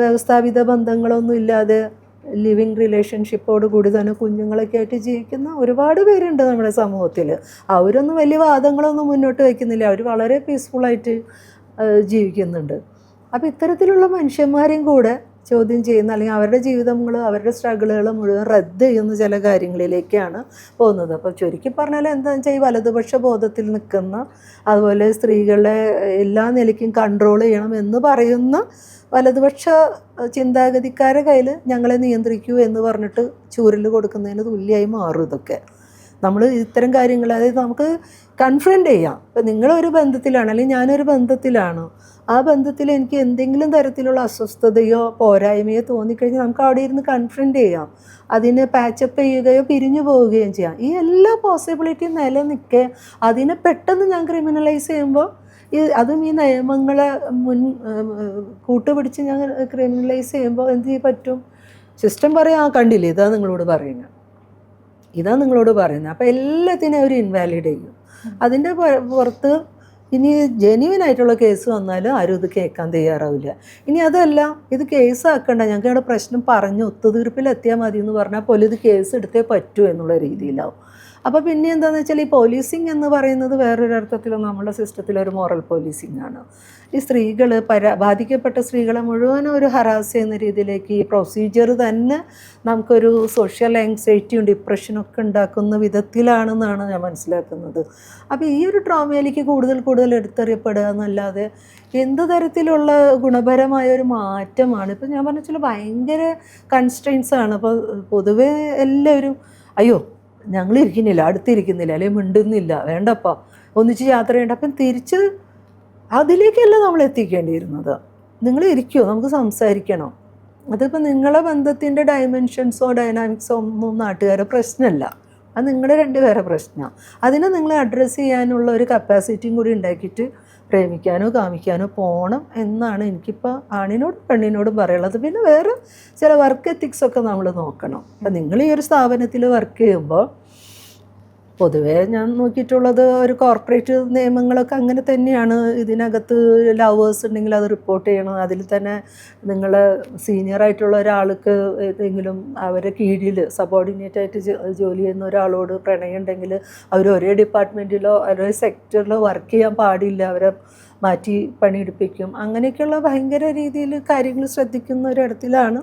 വ്യവസ്ഥാപിത ബന്ധങ്ങളൊന്നും ഇല്ലാതെ ലിവിങ് റിലേഷൻഷിപ്പോട് കൂടി തന്നെ കുഞ്ഞുങ്ങളൊക്കെ ആയിട്ട് ജീവിക്കുന്ന ഒരുപാട് പേരുണ്ട് നമ്മുടെ സമൂഹത്തിൽ. അവരൊന്നും വലിയ വാദങ്ങളൊന്നും മുന്നോട്ട് വയ്ക്കുന്നില്ല, അവർ വളരെ പീസ്ഫുള്ളായിട്ട് ജീവിക്കുന്നുണ്ട്. അപ്പോൾ ഇത്തരത്തിലുള്ള മനുഷ്യന്മാരെയും കൂടെ ചോദ്യം ചെയ്യുന്ന, അല്ലെങ്കിൽ അവരുടെ ജീവിതങ്ങളും അവരുടെ സ്ട്രഗിളുകളും മുഴുവൻ റദ്ദ് ചെയ്യുന്ന ചില കാര്യങ്ങളിലേക്കാണ് പോകുന്നത്. അപ്പോൾ ചുരുക്കി പറഞ്ഞാൽ എന്താണെന്ന് വെച്ചാൽ ഈ വലതുപക്ഷ ബോധത്തിൽ നിൽക്കുന്ന, അതുപോലെ സ്ത്രീകളെ എല്ലാ നിലയ്ക്കും കൺട്രോൾ ചെയ്യണം എന്ന് പറയുന്ന വലതുപക്ഷ ചിന്താഗതിക്കാരുടെ കയ്യിൽ ഞങ്ങളെ നിയന്ത്രിക്കൂ എന്ന് പറഞ്ഞിട്ട് ചൂരൽ കൊടുക്കുന്നതിന് തുല്യമായി മാറും ഇതൊക്കെ. നമ്മൾ ഇത്തരം കാര്യങ്ങൾ, അതായത് നമുക്ക് കൺഫ്രണ്ട് ചെയ്യാം. ഇപ്പം നിങ്ങളൊരു ബന്ധത്തിലാണ്, അല്ലെങ്കിൽ ഞാനൊരു ബന്ധത്തിലാണ്, ആ ബന്ധത്തിൽ എനിക്ക് എന്തെങ്കിലും തരത്തിലുള്ള അസ്വസ്ഥതയോ പോരായ്മയോ തോന്നിക്കഴിഞ്ഞാൽ നമുക്ക് അവിടെ ഇരുന്ന് കൺഫ്രണ്ട് ചെയ്യാം, അതിനെ പാച്ചപ്പ് ചെയ്യുകയോ പിരിഞ്ഞു പോവുകയും ചെയ്യാം. ഈ എല്ലാ പോസിബിലിറ്റിയും നിലനിൽക്കെ അതിനെ പെട്ടെന്ന് ഞാൻ ക്രിമിനലൈസ് ചെയ്യുമ്പോൾ അതും ഈ നിയമങ്ങളെ കൂട്ടുപിടിച്ച് ഞാൻ ക്രിമിനലൈസ് ചെയ്യുമ്പോൾ എന്ത് പറ്റും? സിസ്റ്റം പറയാം, ആ കണ്ടില്ലേ, ഇതാ നിങ്ങളോട് പറയുന്നത്. അപ്പോൾ എല്ലാത്തിനും അവർ ഇൻവാലിഡ് ചെയ്യും. അതിൻ്റെ പുറത്ത് ഇനി ജെന്യുവനായിട്ടുള്ള കേസ് വന്നാലും ആരും ഇത് കേൾക്കാൻ തയ്യാറാവില്ല. ഇനി അതല്ല, ഇത് കേസാക്കണ്ട, ഞങ്ങൾക്ക് ഇവിടെ പ്രശ്നം പറഞ്ഞ് ഒത്തുതീർപ്പിലെത്തിയാൽ മതി എന്ന് പറഞ്ഞാൽ പോലും ഇത് കേസ് എടുത്തേ പറ്റൂ എന്നുള്ള രീതിയിലാവും. അപ്പോൾ പിന്നെ എന്താണെന്ന് വെച്ചാൽ ഈ പോലീസിങ് എന്ന് പറയുന്നത് വേറൊരർത്ഥത്തിൽ നമ്മുടെ സിസ്റ്റത്തിലൊരു മോറൽ പോലീസിങ് ആണ്. ഈ സ്ത്രീകൾ ബാധിക്കപ്പെട്ട സ്ത്രീകളെ മുഴുവനും ഒരു ഹറാസ് ചെയ്യുന്ന രീതിയിലേക്ക് ഈ പ്രൊസീജിയർ തന്നെ നമുക്കൊരു സോഷ്യൽ ആങ്സൈറ്റിയും ഡിപ്രഷനൊക്കെ ഉണ്ടാക്കുന്ന വിധത്തിലാണെന്നാണ് ഞാൻ മനസ്സിലാക്കുന്നത്. അപ്പോൾ ഈ ഒരു ട്രോമയിലേക്ക് കൂടുതൽ എടുത്തെറിയപ്പെടുക എന്നല്ലാതെ എന്ത് തരത്തിലുള്ള ഗുണപരമായ ഒരു മാറ്റമാണ്? ഇപ്പം ഞാൻ പറഞ്ഞാൽ ഭയങ്കര കൺസ്ട്രെയിൻസ് ആണ്. അപ്പോൾ പൊതുവേ എല്ലാവരും അയ്യോ ഞങ്ങൾ ഇരിക്കുന്നില്ല, അടുത്തിരിക്കുന്നില്ല, അല്ലെങ്കിൽ മിണ്ടുന്നില്ല, വേണ്ടപ്പാ ഒന്നിച്ച് യാത്ര ചെയ്യേണ്ട. അപ്പം തിരിച്ച് അതിലേക്കല്ല നമ്മൾ എത്തിക്കേണ്ടിയിരുന്നത്. നിങ്ങൾ ഇരിക്കുമോ, നമുക്ക് സംസാരിക്കണം. അതിപ്പോൾ നിങ്ങളെ ബന്ധത്തിൻ്റെ ഡയമെൻഷൻസോ ഡൈനാമിക്സോ ഒന്നും നാട്ടുകാരെ പ്രശ്നമല്ല, അത് നിങ്ങളുടെ 2 പേരെ പ്രശ്നമാണ്. അതിനെ നിങ്ങൾ അഡ്രസ്സ് ചെയ്യാനുള്ള ഒരു കപ്പാസിറ്റിയും കൂടി ഉണ്ടാക്കിയിട്ട് പ്രേമിക്കാനോ കാമിക്കാനോ പോകണം എന്നാണ് എനിക്കിപ്പോൾ ആണിനോടും പെണ്ണിനോടും പറയുള്ളത്. പിന്നെ വേറെ ചില വർക്ക് എത്തിക്സൊക്കെ നമ്മൾ നോക്കണം. അപ്പം നിങ്ങൾ ഈ ഒരു സ്ഥാപനത്തിൽ വർക്ക് ചെയ്യുമ്പോൾ പൊതുവേ ഞാൻ നോക്കിയിട്ടുള്ളത് ഒരു കോർപ്പറേറ്റ് നിയമങ്ങളൊക്കെ അങ്ങനെ തന്നെയാണ്. ഇതിനകത്ത് ലവേഴ്സ് ഉണ്ടെങ്കിൽ അത് റിപ്പോർട്ട് ചെയ്യണം. അതിൽ തന്നെ നിങ്ങൾ സീനിയറായിട്ടുള്ള ഒരാൾക്ക് ഏതെങ്കിലും അവരെ കീഴിൽ സബോർഡിനേറ്റ് ആയിട്ട് ജോലി ചെയ്യുന്ന ഒരാളോട് പ്രണയം ഉണ്ടെങ്കിൽ അവർ ഒരേ ഡിപ്പാർട്ട്മെൻറ്റിലോ ഒരേ സെക്ടറിലോ വർക്ക് ചെയ്യാൻ പാടില്ല, അവരെ മാറ്റി പണിയെടുപ്പിക്കും. അങ്ങനെയൊക്കെയുള്ള ഭയങ്കര രീതിയിൽ കാര്യങ്ങൾ ശ്രദ്ധിക്കുന്ന ഒരിടത്തിലാണ്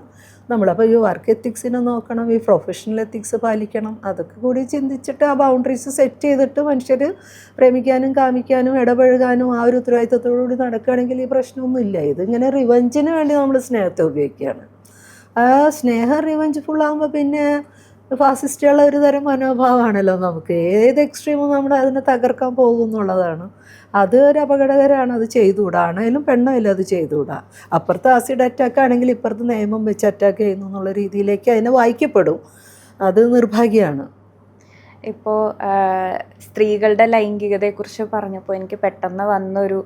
നമ്മളപ്പോൾ ഈ വർക്ക് എത്തിക്സിനെ നോക്കണം, ഈ പ്രൊഫഷണൽ എത്തിക്സ് പാലിക്കണം. അതൊക്കെ കൂടി ചിന്തിച്ചിട്ട് ആ ബൗണ്ടറീസ് സെറ്റ് ചെയ്തിട്ട് മനുഷ്യർ പ്രേമിക്കാനും കാമിക്കാനും ഇടപഴകാനും ആ ഒരു ഉത്തരവാദിത്വത്തോടുകൂടി നടക്കുകയാണെങ്കിൽ ഈ പ്രശ്നമൊന്നുമില്ല. ഇതിങ്ങനെ റിവഞ്ചിന് വേണ്ടി നമ്മൾ സ്നേഹത്തെ ഉപയോഗിക്കുകയാണ്. ആ സ്നേഹം റിവഞ്ച് ഫുള്ളാകുമ്പോൾ പിന്നെ ഫാസിസ്റ്റുള്ള ഒരു തരം മനോഭാവമാണല്ലോ നമുക്ക്. ഏത് എക്സ്ട്രീമും നമ്മൾ അതിനെ തകർക്കാൻ പോകുന്നുള്ളതാണ്. അത് ഒരു അപകടകരമാണ്. അത് ചെയ്തുകൂടാ, ആണേലും പെണ്ണായാലും അത് ചെയ്തുകൂടാ. അപ്പുറത്ത് ആസിഡ് അറ്റാക്ക് ആണെങ്കിൽ ഇപ്പുറത്ത് നിയമം വെച്ച് അറ്റാക്ക് ചെയ്യുന്നു എന്നുള്ള രീതിയിലേക്ക് അതിനെ വായിക്കപ്പെടും. അത് നിർഭാഗ്യമാണ്. ഇപ്പോൾ സ്ത്രീകളുടെ ലൈംഗികതയെക്കുറിച്ച് പറഞ്ഞപ്പോൾ എനിക്ക് പെട്ടെന്ന് വന്നൊരു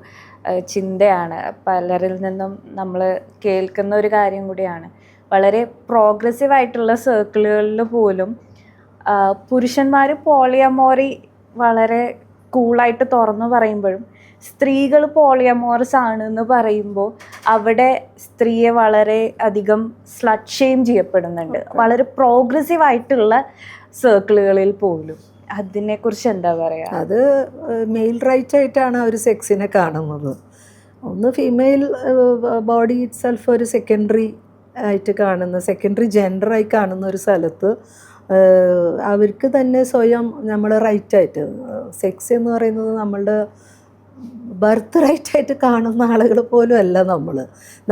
ചിന്തയാണ്, പലരിൽ നിന്നും നമ്മൾ കേൾക്കുന്ന ഒരു കാര്യം കൂടിയാണ്. വളരെ പ്രോഗ്രസീവ് ആയിട്ടുള്ള സർക്കിളുകളിൽ പോലും പുരുഷന്മാർ പോളിയമോറി വളരെ കൂളായിട്ട് തുറന്നു പറയുമ്പോഴും സ്ത്രീകൾ പോളിയമോറസ് ആണ് എന്ന് പറയുമ്പോൾ അവിടെ സ്ത്രീയെ വളരെ അധികം സ്ലട്ട് ഷെയിം ചെയ്യപ്പെടുന്നുണ്ട്, വളരെ പ്രോഗ്രസീവ് ആയിട്ടുള്ള സർക്കിളുകളിൽ പോലും. അതിനെക്കുറിച്ച് എന്താ പറയുക? അത് മെയിൽ റൈറ്റ് ആയിട്ടാണ് അവർ സെക്സിനെ കാണുന്നത്. ഒന്ന് ഫീമെയിൽ ബോഡി ഇറ്റ് സെൽഫ് ഒരു സെക്കൻഡറി ആയിട്ട് കാണുന്ന, സെക്കൻഡറി ജെൻഡറായി കാണുന്ന ഒരു സ്ഥലത്ത് അവർക്ക് തന്നെ സ്വയം നമ്മൾ റൈറ്റായിട്ട്, സെക്സ് എന്ന് പറയുന്നത് നമ്മളുടെ ബർത്ത് റൈറ്റായിട്ട് കാണുന്ന ആളുകൾ പോലും അല്ല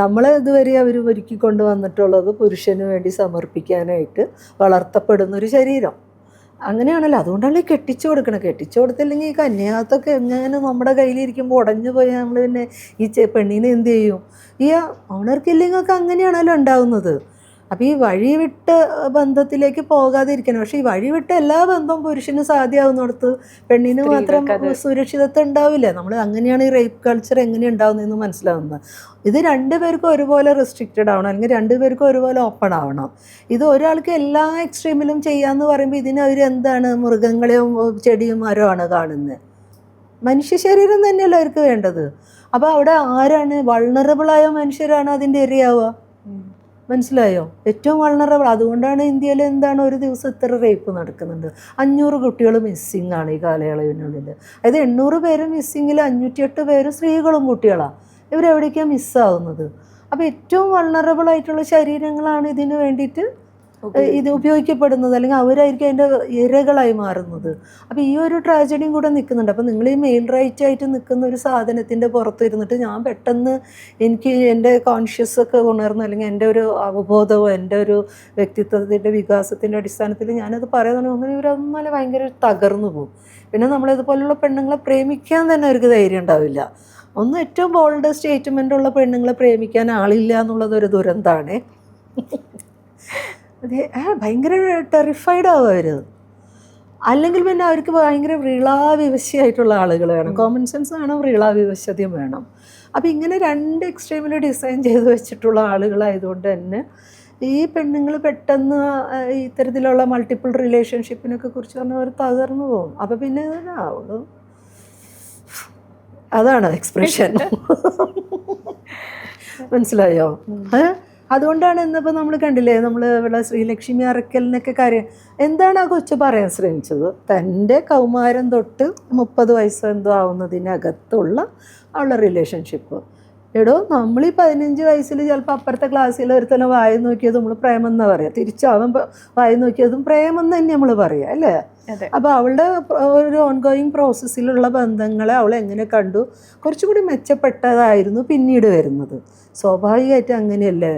നമ്മളെ ഇതുവരെ അവർ ഒരുക്കി കൊണ്ടുവന്നിട്ടുള്ളത് പുരുഷന് വേണ്ടി സമർപ്പിക്കാനായിട്ട് വളർത്തപ്പെടുന്നൊരു ശരീരം. അങ്ങനെയാണല്ലോ, അതുകൊണ്ടാണല്ലോ ഈ കെട്ടിച്ചു കൊടുക്കണം. കെട്ടിച്ചു കൊടുത്തില്ലെങ്കിൽ ഈ കന്യാത്തൊക്കെ എങ്ങനെ നമ്മുടെ കയ്യിലിരിക്കുമ്പോൾ ഉടഞ്ഞു പോയാൽ നമ്മൾ പിന്നെ ഈ പെണ്ണിനെ എന്ത് ചെയ്യും? ഈ ഓണർ കില്ലിങ്ങൊക്കെ അങ്ങനെയാണല്ലോ ഉണ്ടാകുന്നത്. അപ്പോൾ ഈ വഴിവിട്ട ബന്ധത്തിലേക്ക് പോകാതിരിക്കണം. പക്ഷേ ഈ വഴിവിട്ട എല്ലാ ബന്ധവും പുരുഷന് സാധ്യമാവുന്നിടത്ത് പെണ്ണിന് മാത്രം സുരക്ഷിതത്വം ഉണ്ടാവില്ല. നമ്മൾ അങ്ങനെയാണ് ഈ റേപ്പ് കൾച്ചർ എങ്ങനെ ഉണ്ടാവുന്നതെന്ന് മനസ്സിലാവുന്നത്. ഇത് രണ്ടുപേർക്കും ഒരുപോലെ റെസ്ട്രിക്റ്റഡ് ആവണം, അല്ലെങ്കിൽ രണ്ടുപേർക്കും ഒരുപോലെ ഓപ്പൺ ആവണം. ഇത് ഒരാൾക്ക് എല്ലാ എക്സ്ട്രീമിലും ചെയ്യാമെന്ന് പറയുമ്പോൾ ഇതിന് അവർ എന്താണ്, മൃഗങ്ങളെയും ചെടിയും മരമാണ് കാണുന്നത്. മനുഷ്യ ശരീരം തന്നെയല്ല അവർക്ക് വേണ്ടത്. അപ്പോൾ അവിടെ ആരാണ് വൾണറബിളായ മനുഷ്യരാണ് അതിൻ്റെ ഇരയാവുക. മനസ്സിലായോ? ഏറ്റവും വൾണറബിൾ. അതുകൊണ്ടാണ് ഇന്ത്യയിൽ എന്താണ് ഒരു ദിവസം ഇത്ര റേപ്പ് നടക്കുന്നുണ്ട്. 500 കുട്ടികൾ മിസ്സിങ് ആണ് ഈ കാലയളവിനുള്ളിൽ. അതായത് 800 പേര് മിസ്സിങ്ങിൽ 508 പേര് സ്ത്രീകളും കുട്ടികളാണ്. ഇവരെവിടേക്കാണ് മിസ്സാവുന്നത്? അപ്പോൾ ഏറ്റവും വൾണറബിൾ ആയിട്ടുള്ള ശരീരങ്ങളാണ് ഇതിന് വേണ്ടിയിട്ട് ഇത് ഉപയോഗിക്കപ്പെടുന്നത്, അല്ലെങ്കിൽ അവരായിരിക്കും അതിൻ്റെ ഇരകളായി മാറുന്നത്. അപ്പോൾ ഈ ഒരു ട്രാജഡിയും കൂടെ നിൽക്കുന്നുണ്ട്. അപ്പോൾ നിങ്ങൾ ഈ മെയിൽ റൈറ്റ് ആയിട്ട് നിൽക്കുന്ന ഒരു സാധനത്തിൻ്റെ പുറത്തിരുന്നിട്ട് ഞാൻ പെട്ടെന്ന് എനിക്ക് എൻ്റെ കോൺഷ്യസ് ഒക്കെ ഉണർന്നു, അല്ലെങ്കിൽ എൻ്റെ ഒരു അവബോധവും എൻ്റെ ഒരു വ്യക്തിത്വത്തിൻ്റെ വികാസത്തിൻ്റെ അടിസ്ഥാനത്തിൽ ഞാനത് പറയാൻ അങ്ങനെ ഇവരൊന്നാലും ഭയങ്കര തകർന്നു പോകും. പിന്നെ നമ്മളിതുപോലുള്ള പെണ്ണുങ്ങളെ പ്രേമിക്കാൻ തന്നെ അവർക്ക് ധൈര്യം ഉണ്ടാവില്ല. ഒന്ന് ഏറ്റവും ബോൾഡ് സ്റ്റേറ്റ്മെൻ്റുള്ള പെണ്ണുങ്ങളെ പ്രേമിക്കാൻ ആളില്ല എന്നുള്ളതൊരു ദുരന്തമാണ്. അതെ, ഭയങ്കര ടെറിഫൈഡ് ആവും അവർ. അല്ലെങ്കിൽ പിന്നെ അവർക്ക് ഭയങ്കര വ്രീളാവിവശ്യായിട്ടുള്ള ആളുകൾ വേണം. കോമൺ സെൻസ് വേണം, വ്രീളാവിവശ്യതയും വേണം. അപ്പോൾ ഇങ്ങനെ 2 എക്സ്ട്രീമിൽ ഡിസൈൻ ചെയ്ത് വെച്ചിട്ടുള്ള ആളുകളായതുകൊണ്ട് തന്നെ ഈ പെണ്ണുങ്ങൾ പെട്ടെന്ന് ഇത്തരത്തിലുള്ള മൾട്ടിപ്പിൾ റിലേഷൻഷിപ്പിനൊക്കെ കുറിച്ച് പറഞ്ഞാൽ അവർ തകർന്നു പോകും. അപ്പോൾ പിന്നെ അവള് അതാണ് എക്സ്പ്രഷൻ. മനസ്സിലായോ? അതുകൊണ്ടാണ് ഇന്നിപ്പോൾ നമ്മൾ കണ്ടില്ലേ, നമ്മൾ ഇവിടെ ശ്രീലക്ഷ്മി അറക്കലിനൊക്കെ കാര്യം എന്താണ് ആ കൊച്ചു പറയാൻ ശ്രമിച്ചത്? തൻ്റെ കൗമാരം തൊട്ട് 30 വയസ്സ് എന്തോ ആവുന്നതിനകത്തുള്ള അവളുടെ റിലേഷൻഷിപ്പ്. എടോ, നമ്മൾ ഈ 15 വയസ്സിൽ ചിലപ്പോൾ അപ്പുറത്തെ ക്ലാസ്സിൽ ഒരുത്തന്നെ വായി നോക്കിയത് നമ്മൾ പ്രേമം എന്നാ പറയുക, തിരിച്ചാവൻ വായി നോക്കിയതും പ്രേമം തന്നെ നമ്മൾ പറയുക അല്ലേ? അപ്പോൾ അവളുടെ ഒരു ഓൺഗോയിങ് പ്രോസസ്സിലുള്ള ബന്ധങ്ങളെ അവൾ എങ്ങനെ കണ്ടു, കുറച്ചും കൂടി മെച്ചപ്പെട്ടതായിരുന്നു പിന്നീട് വരുന്നത്. സ്വാഭാവികമായിട്ട് അങ്ങനെയല്ലേ?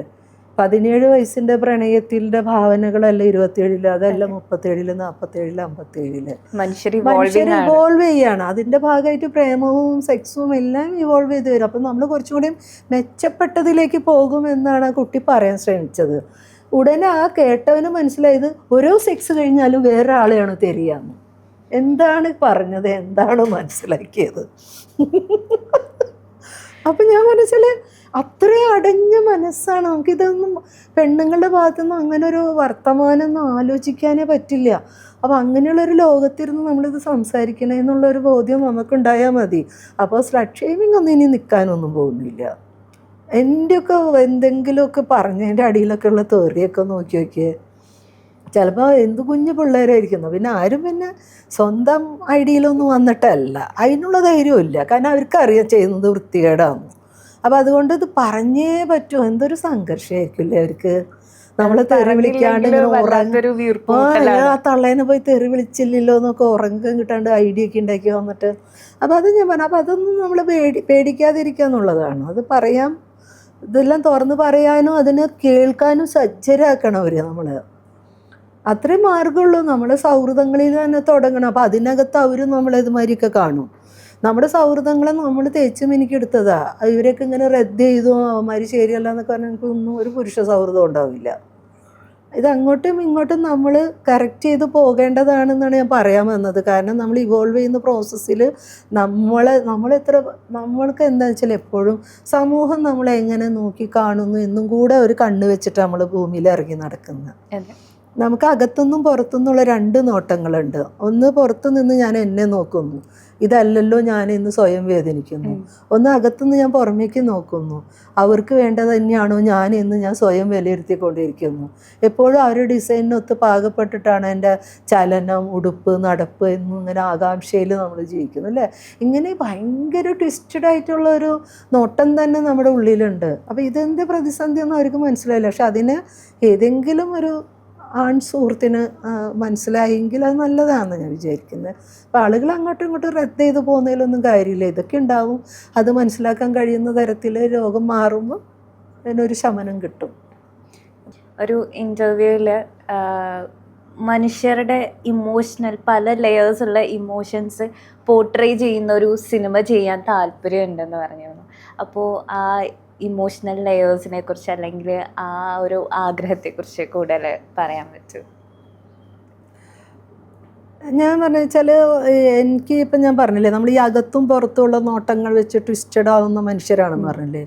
17 വയസ്സിൻ്റെ പ്രണയത്തിൻ്റെ ഭാവനകളല്ല 27, അതല്ല 37, 47, 57. മനുഷ്യർ ഇവോൾവ് ചെയ്യാണ്. അതിൻ്റെ ഭാഗമായിട്ട് പ്രേമവും സെക്സും എല്ലാം ഇവോൾവ് ചെയ്ത് വരും. അപ്പം നമ്മൾ കുറച്ചും കൂടി മെച്ചപ്പെട്ടതിലേക്ക് പോകുമെന്നാണ് ആ കുട്ടി പറയാൻ ശ്രമിച്ചത്. ഉടനെ ആ കേട്ടവന് മനസ്സിലായത് ഓരോ സെക്സ് കഴിഞ്ഞാലും വേറെ ആളെയാണ് തെരിയാന്ന്. എന്താണ് പറഞ്ഞത്, എന്താണ് മനസ്സിലാക്കിയത്? അപ്പം ഞാൻ മനസ്സിൽ അത്രയും അടഞ്ഞ മനസ്സാണ്. നമുക്കിതൊന്നും പെണ്ണുങ്ങളുടെ ഭാഗത്തുനിന്ന് അങ്ങനെ ഒരു വർത്തമാനമൊന്നും ആലോചിക്കാനേ പറ്റില്ല. അപ്പോൾ അങ്ങനെയുള്ളൊരു ലോകത്തിരുന്ന് നമ്മളിത് സംസാരിക്കണേ എന്നുള്ളൊരു ബോധ്യം നമുക്കുണ്ടായാൽ മതി. അപ്പോൾ സ്ലട്ട് ഷെയ്മിങ് ഒന്നും ഇനി നിൽക്കാനൊന്നും പോകുന്നില്ല. എൻ്റെയൊക്കെ എന്തെങ്കിലുമൊക്കെ പറഞ്ഞതിൻ്റെ അടിയിലൊക്കെ ഉള്ള തെറിയൊക്കെ നോക്കി നോക്കിയേ, ചിലപ്പോൾ എന്ത് കുഞ്ഞു പിള്ളേരായിരിക്കുന്നു. പിന്നെ ആരും പിന്നെ സ്വന്തം ഐഡിയയിലൊന്നും വന്നിട്ടല്ല, അതിനുള്ള ധൈര്യമില്ല. കാരണം അവർക്കറിയാം ചെയ്യുന്നത് വൃത്തികേടാണ്. അപ്പോൾ അതുകൊണ്ട് ഇത് പറഞ്ഞേ പറ്റുമോ? എന്തൊരു സംഘർഷമായിരിക്കില്ലേ അവർക്ക്. നമ്മളെ തെറി വിളിക്കാണ്ട് ആ തള്ളേനെ പോയി തെറി വിളിച്ചില്ലല്ലോ എന്നൊക്കെ ഉറക്കം കിട്ടാണ്ട് ഐഡിയ ഒക്കെ ഉണ്ടാക്കി വന്നിട്ട്. അപ്പോൾ അത് ഞാൻ പറഞ്ഞു, അപ്പോൾ അതൊന്നും നമ്മൾ പേടിക്കാതിരിക്കുക എന്നുള്ളതാണ്. അത് പറയാം, ഇതെല്ലാം തുറന്ന് പറയാനും അതിനെ കേൾക്കാനും സജ്ജരാക്കണം അവർ. നമ്മൾ അത്രയും മാർഗമുള്ളൂ. നമ്മുടെ സൗഹൃദങ്ങളിൽ തന്നെ തുടങ്ങണം. അപ്പോൾ അതിനകത്ത് അവരും നമ്മളിതുമാതിരിയൊക്കെ കാണും. നമ്മുടെ സൗഹൃദങ്ങളെ നമ്മൾ തേച്ച് മിനിക്കെടുത്തതാ. ഇവരൊക്കെ ഇങ്ങനെ റദ്ദ് ചെയ്തു അവന്മാർ ശരിയല്ല എന്നൊക്കെ പറഞ്ഞാൽ എനിക്കൊന്നും ഒരു പുരുഷ സൗഹൃദം ഉണ്ടാവില്ല. ഇത് അങ്ങോട്ടും ഇങ്ങോട്ടും നമ്മൾ കറക്റ്റ് ചെയ്ത് പോകേണ്ടതാണെന്നാണ് ഞാൻ പറയാൻ വന്നത്. കാരണം നമ്മൾ ഇവോൾവ് ചെയ്യുന്ന പ്രോസസ്സിൽ നമ്മൾക്ക് എന്താണെന്ന് വെച്ചാൽ എപ്പോഴും സമൂഹം നമ്മളെ എങ്ങനെ നോക്കി കാണുന്നു എന്നും കൂടെ ഒരു കണ്ണ് വെച്ചിട്ട് നമ്മൾ ഭൂമിയിൽ ഇറങ്ങി നടക്കുന്നത്. നമുക്ക് അകത്തുനിന്നും പുറത്തുനിന്നുള്ള 2 നോട്ടങ്ങളുണ്ട്. ഒന്ന് പുറത്തു നിന്ന് ഞാൻ എന്നെ നോക്കുന്നു, ഇതല്ലല്ലോ ഞാൻ എന്ന് സ്വയം വേദനിക്കുന്നു. ഒന്ന് അകത്തുനിന്ന് ഞാൻ പുറമേക്ക് നോക്കുന്നു, അവർക്ക് വേണ്ടത് തന്നെയാണോ ഞാൻ എന്ന് ഞാൻ സ്വയം വിലയിരുത്തിക്കൊണ്ടിരിക്കുന്നു. എപ്പോഴും അവരുടെ ഡിസൈനിനൊത്ത് പാകപ്പെട്ടിട്ടാണ് എൻ്റെ ചലനം, ഉടുപ്പ്, നടപ്പ് എന്നിങ്ങനെ ആകാംക്ഷയിൽ നമ്മൾ ജീവിക്കുന്നു അല്ലേ. ഇങ്ങനെ ഭയങ്കര ട്വിസ്റ്റഡ് ആയിട്ടുള്ള ഒരു നോട്ടം തന്നെ നമ്മുടെ ഉള്ളിലുണ്ട്. അപ്പോൾ ഇതെന്ത് പ്രതിസന്ധിയൊന്നും അവർക്ക് മനസ്സിലായില്ല. പക്ഷെ അതിന് ഏതെങ്കിലും ഒരു ആൺ സുഹൃത്തിന് മനസ്സിലായെങ്കിൽ അത് നല്ലതാണെന്ന് ഞാൻ വിചാരിക്കുന്നത്. അപ്പോൾ ആളുകൾ അങ്ങോട്ടും ഇങ്ങോട്ടും റദ്ദ് ചെയ്ത് പോകുന്നതിലൊന്നും കാര്യമില്ല. ഇതൊക്കെ ഉണ്ടാവും. അത് മനസ്സിലാക്കാൻ കഴിയുന്ന തരത്തിൽ രോഗം മാറുമ്പോൾ അതിനൊരു ശമനം കിട്ടും. ഒരു ഇൻ്റർവ്യൂവിൽ മനുഷ്യരുടെ ഇമോഷണൽ പല ലെയേഴ്സുള്ള ഇമോഷൻസ് പോർട്രേ ചെയ്യുന്ന ഒരു സിനിമ ചെയ്യാൻ താല്പര്യമുണ്ടെന്ന് പറഞ്ഞിരുന്നു. അപ്പോൾ ആ ഇമോഷണൽ ലെയേഴ്സിനെ കുറിച്ച് അല്ലെങ്കിൽ ആ ഒരു ആഗ്രഹത്തെക്കുറിച്ച് കൂടുതൽ പറയാൻ പറ്റും? ഞാൻ പറഞ്ഞു വെച്ചാൽ എനിക്ക് ഇപ്പം ഞാൻ പറഞ്ഞില്ലേ, നമ്മൾ ഈ അകത്തും പുറത്തുമുള്ള നോട്ടങ്ങൾ വെച്ച് ട്വിസ്റ്റഡ് ആവുന്ന മനുഷ്യരാണെന്ന് പറഞ്ഞില്ലേ.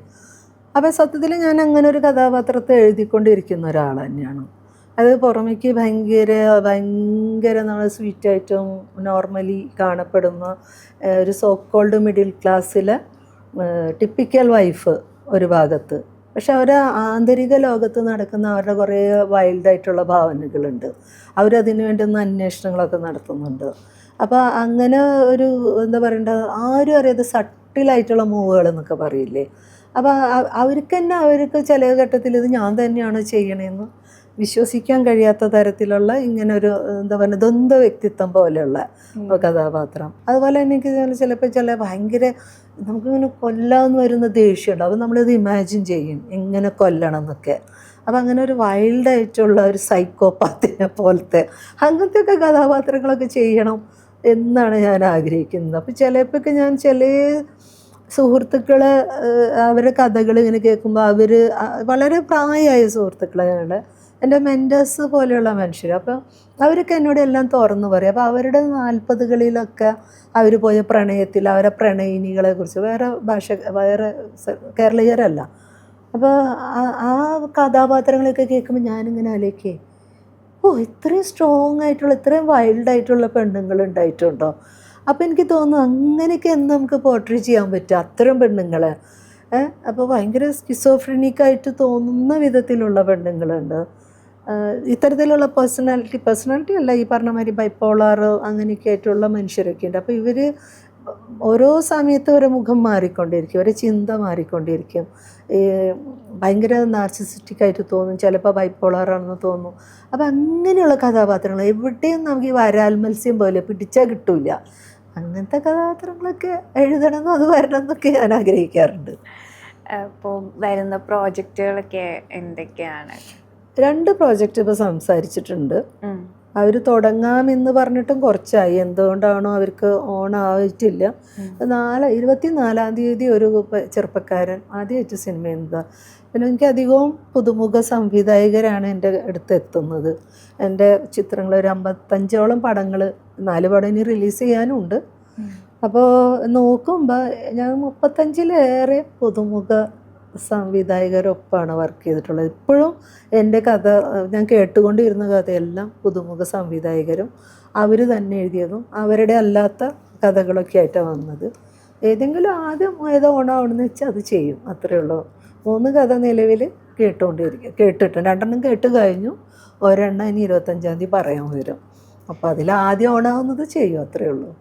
അപ്പോൾ സത്യത്തിൽ ഞാൻ അങ്ങനെ ഒരു കഥാപാത്രത്തെ എഴുതിക്കൊണ്ടിരിക്കുന്ന ഒരാൾ തന്നെയാണ്. അത് പുറമേക്ക് ഭയങ്കര നമ്മൾ സ്വീറ്റായിട്ടും നോർമലി കാണപ്പെടുന്ന ഒരു സോ കോൾഡ് മിഡിൽ ക്ലാസ്സിലെ ടിപ്പിക്കൽ വൈഫ് ഒരു ഭാഗത്ത്. പക്ഷെ അവർ ആന്തരിക ലോകത്ത് നടക്കുന്ന അവരുടെ കുറേ വൈൽഡായിട്ടുള്ള ഭാവനകളുണ്ട്. അവരതിനു വേണ്ടുന്ന അന്വേഷണങ്ങളൊക്കെ നടത്തുന്നുണ്ട്. അപ്പോൾ അങ്ങനെ ഒരു എന്താ പറയേണ്ടത്, ആരും അറിയാതെ സട്ടിലായിട്ടുള്ള മൂവുകൾ എന്നൊക്കെ പറയില്ലേ. അപ്പോൾ അവർക്ക് തന്നെ അവർക്ക് ചില ഘട്ടത്തിൽ ഇത് ഞാൻ തന്നെയാണ് ചെയ്യണതെന്ന് വിശ്വസിക്കാൻ കഴിയാത്ത തരത്തിലുള്ള ഇങ്ങനെ ഒരു എന്താ പറയുക ദ്വന്ദ്വ വ്യക്തിത്വം പോലെയുള്ള കഥാപാത്രം. അതുപോലെ തന്നെ എനിക്ക് ചിലപ്പോൾ ഭയങ്കര നമുക്കിങ്ങനെ കൊല്ലാമെന്ന് വരുന്ന ദേഷ്യമുണ്ട്. അപ്പോൾ നമ്മളിത് ഇമാജിൻ ചെയ്യും എങ്ങനെ കൊല്ലണം എന്നൊക്കെ. അപ്പം അങ്ങനെ ഒരു വൈൽഡായിട്ടുള്ള ഒരു സൈക്കോപാത്തിനെ പോലത്തെ അങ്ങനത്തെയൊക്കെ കഥാപാത്രങ്ങളൊക്കെ ചെയ്യണം എന്നാണ് ഞാൻ ആഗ്രഹിക്കുന്നത്. അപ്പോൾ ചിലപ്പോഴൊക്കെ ഞാൻ ചില സുഹൃത്തുക്കളെ അവരുടെ കഥകൾ ഇങ്ങനെ കേൾക്കുമ്പോൾ അവർ വളരെ പ്രായമായ സുഹൃത്തുക്കളാണ് എൻ്റെ മെൻറ്റേഴ്സ് പോലെയുള്ള മനുഷ്യർ. അപ്പോൾ അവരൊക്കെ എന്നോട് എല്ലാം തുറന്നു പറയും. അപ്പോൾ അവരുടെ 40കളിലൊക്കെ അവർ പോയ പ്രണയത്തിൽ അവരെ പ്രണയിനികളെ കുറിച്ച് വേറെ കേരളീയരല്ല. അപ്പോൾ ആ കഥാപാത്രങ്ങളൊക്കെ കേൾക്കുമ്പോൾ ഞാനിങ്ങനെ ആലോചിക്കേ, ഇത്രയും സ്ട്രോങ് ആയിട്ടുള്ള ഇത്രയും വൈൽഡായിട്ടുള്ള പെണ്ണുങ്ങൾ ഉണ്ടായിട്ടുണ്ടോ. അപ്പോൾ എനിക്ക് തോന്നുന്നു അങ്ങനെയൊക്കെ എന്ന് നമുക്ക് പോർട്രേ ചെയ്യാൻ പറ്റും അത്തരം പെണ്ണുങ്ങളെ. അപ്പോൾ ഭയങ്കര സ്കിസോഫ്രീനിക്കായിട്ട് തോന്നുന്ന വിധത്തിലുള്ള പെണ്ണുങ്ങളുണ്ട്. ഇത്തരത്തിലുള്ള പേഴ്സണാലിറ്റി അല്ല, ഈ പറഞ്ഞ മാതിരി ബൈപ്പോളാർ അങ്ങനെയൊക്കെ ആയിട്ടുള്ള മനുഷ്യരൊക്കെ ഉണ്ട്. അപ്പോൾ ഇവർ ഓരോ സമയത്തും ഒരു മുഖം മാറിക്കൊണ്ടിരിക്കും, ഒരു ചിന്ത മാറിക്കൊണ്ടിരിക്കും. ഭയങ്കര നാർസിസിസ്റ്റിക്കായിട്ട് തോന്നും, ചിലപ്പോൾ ബൈപ്പോളാറാണെന്ന് തോന്നും. അപ്പോൾ അങ്ങനെയുള്ള കഥാപാത്രങ്ങൾ എവിടെയും നമുക്ക് ഈ വരാൽ മത്സ്യം പോലെ പിടിച്ചാൽ കിട്ടില്ല. അങ്ങനത്തെ കഥാപാത്രങ്ങളൊക്കെ എഴുതണമെന്നും അത് വരണമെന്നൊക്കെ ഞാൻ ആഗ്രഹിക്കാറുണ്ട്. അപ്പോൾ വരുന്ന പ്രോജക്റ്റുകളൊക്കെ എന്തൊക്കെയാണ്? 2 പ്രോജക്റ്റ് ഇപ്പോൾ സംസാരിച്ചിട്ടുണ്ട്. അവർ തുടങ്ങാമെന്ന് പറഞ്ഞിട്ടും കുറച്ചായി. എന്തുകൊണ്ടാണോ അവർക്ക് ഓണായിട്ടില്ല. 24-ാം തീയതി ഒരു ചെറുപ്പക്കാരൻ ആദ്യമായിട്ട് സിനിമ എന്താ. പിന്നെ എനിക്ക് അധികവും പുതുമുഖ സംവിധായകരാണ് എൻ്റെ അടുത്ത് എത്തുന്നത്. എൻ്റെ ചിത്രങ്ങൾ ഒരു 55ഓളം പടങ്ങൾ 4 പടം ഇനി റിലീസ് ചെയ്യാനുണ്ട്. അപ്പോൾ നോക്കുമ്പോൾ ഞാൻ 35-ലേറെ പുതുമുഖ സംവിധായകരൊപ്പമാണ് വർക്ക് ചെയ്തിട്ടുള്ളത്. ഇപ്പോഴും എൻ്റെ കഥ ഞാൻ കേട്ടുകൊണ്ടിരുന്ന കഥയെല്ലാം പുതുമുഖ സംവിധായകരും അവർ തന്നെ എഴുതിയതും അവരുടെ അല്ലാത്ത കഥകളൊക്കെ ആയിട്ടാണ് വന്നത്. ഏതെങ്കിലും ആദ്യം ഏതോ ഓണാവണമെന്ന് വെച്ചാൽ അത് ചെയ്യും, അത്രയേ ഉള്ളൂ. 3 കഥ നിലവിൽ കേട്ടിട്ടുണ്ട്. 2 കേട്ട് കഴിഞ്ഞു. ഒരെണ്ണം ഇനി 25-ാം തീയതി പറയാൻ വരും. അപ്പോൾ അതിൽ ആദ്യം ഓണാവുന്നത് ചെയ്യും, അത്രയേ ഉള്ളൂ.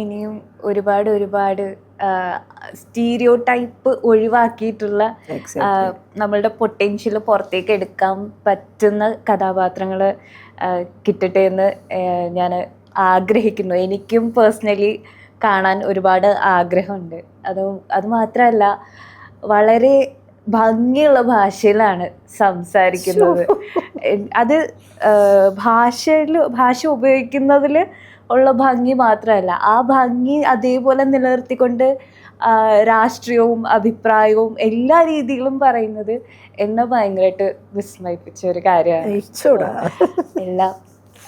ഇനിയും ഒരുപാട് സ്റ്റീരിയോ ടൈപ്പ് ഒഴിവാക്കിയിട്ടുള്ള നമ്മളുടെ പൊട്ടൻഷ്യൽ പുറത്തേക്ക് എടുക്കാൻ പറ്റുന്ന കഥാപാത്രങ്ങൾ കിട്ടട്ടെ എന്ന് ഞാൻ ആഗ്രഹിക്കുന്നു. എനിക്കും പേഴ്സണലി കാണാൻ ഒരുപാട് ആഗ്രഹമുണ്ട്. അത് മാത്രമല്ല വളരെ ഭംഗിയുള്ള ഭാഷയിലാണ് സംസാരിക്കുന്നത്. അത് ഭാഷ ഉപയോഗിക്കുന്നതിൽ ഉള്ള ഭംഗി മാത്രമല്ല, ആ ഭംഗി അതേപോലെ നിലനിർത്തിക്കൊണ്ട് രാഷ്ട്രീയവും അഭിപ്രായവും എല്ലാ രീതിയിലും പറയുന്നത് എന്നെ ഭയങ്കരമായിട്ട് വിസ്മയിപ്പിച്ച ഒരു കാര്യമാണ്. എല്ലാം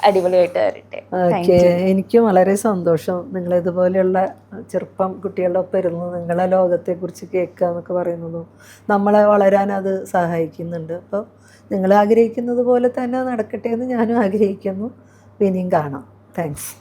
അടിപൊളിയായിട്ട് വരട്ടെ. ഓക്കെ, എനിക്കും വളരെ സന്തോഷം. നിങ്ങളിതുപോലെയുള്ള ചെറുപ്പം കുട്ടികളുടെ ഒപ്പം ഇരുന്ന് നിങ്ങളെ ലോകത്തെക്കുറിച്ച് കേൾക്കുക എന്നൊക്കെ പറയുന്നതും നമ്മളെ വളരാൻ അത് സഹായിക്കുന്നുണ്ട്. അപ്പോൾ നിങ്ങൾ ആഗ്രഹിക്കുന്നത് പോലെ തന്നെ നടക്കട്ടെ എന്ന് ഞാനും ആഗ്രഹിക്കുന്നു. ഇനിയും കാണാം. താങ്ക്സ്.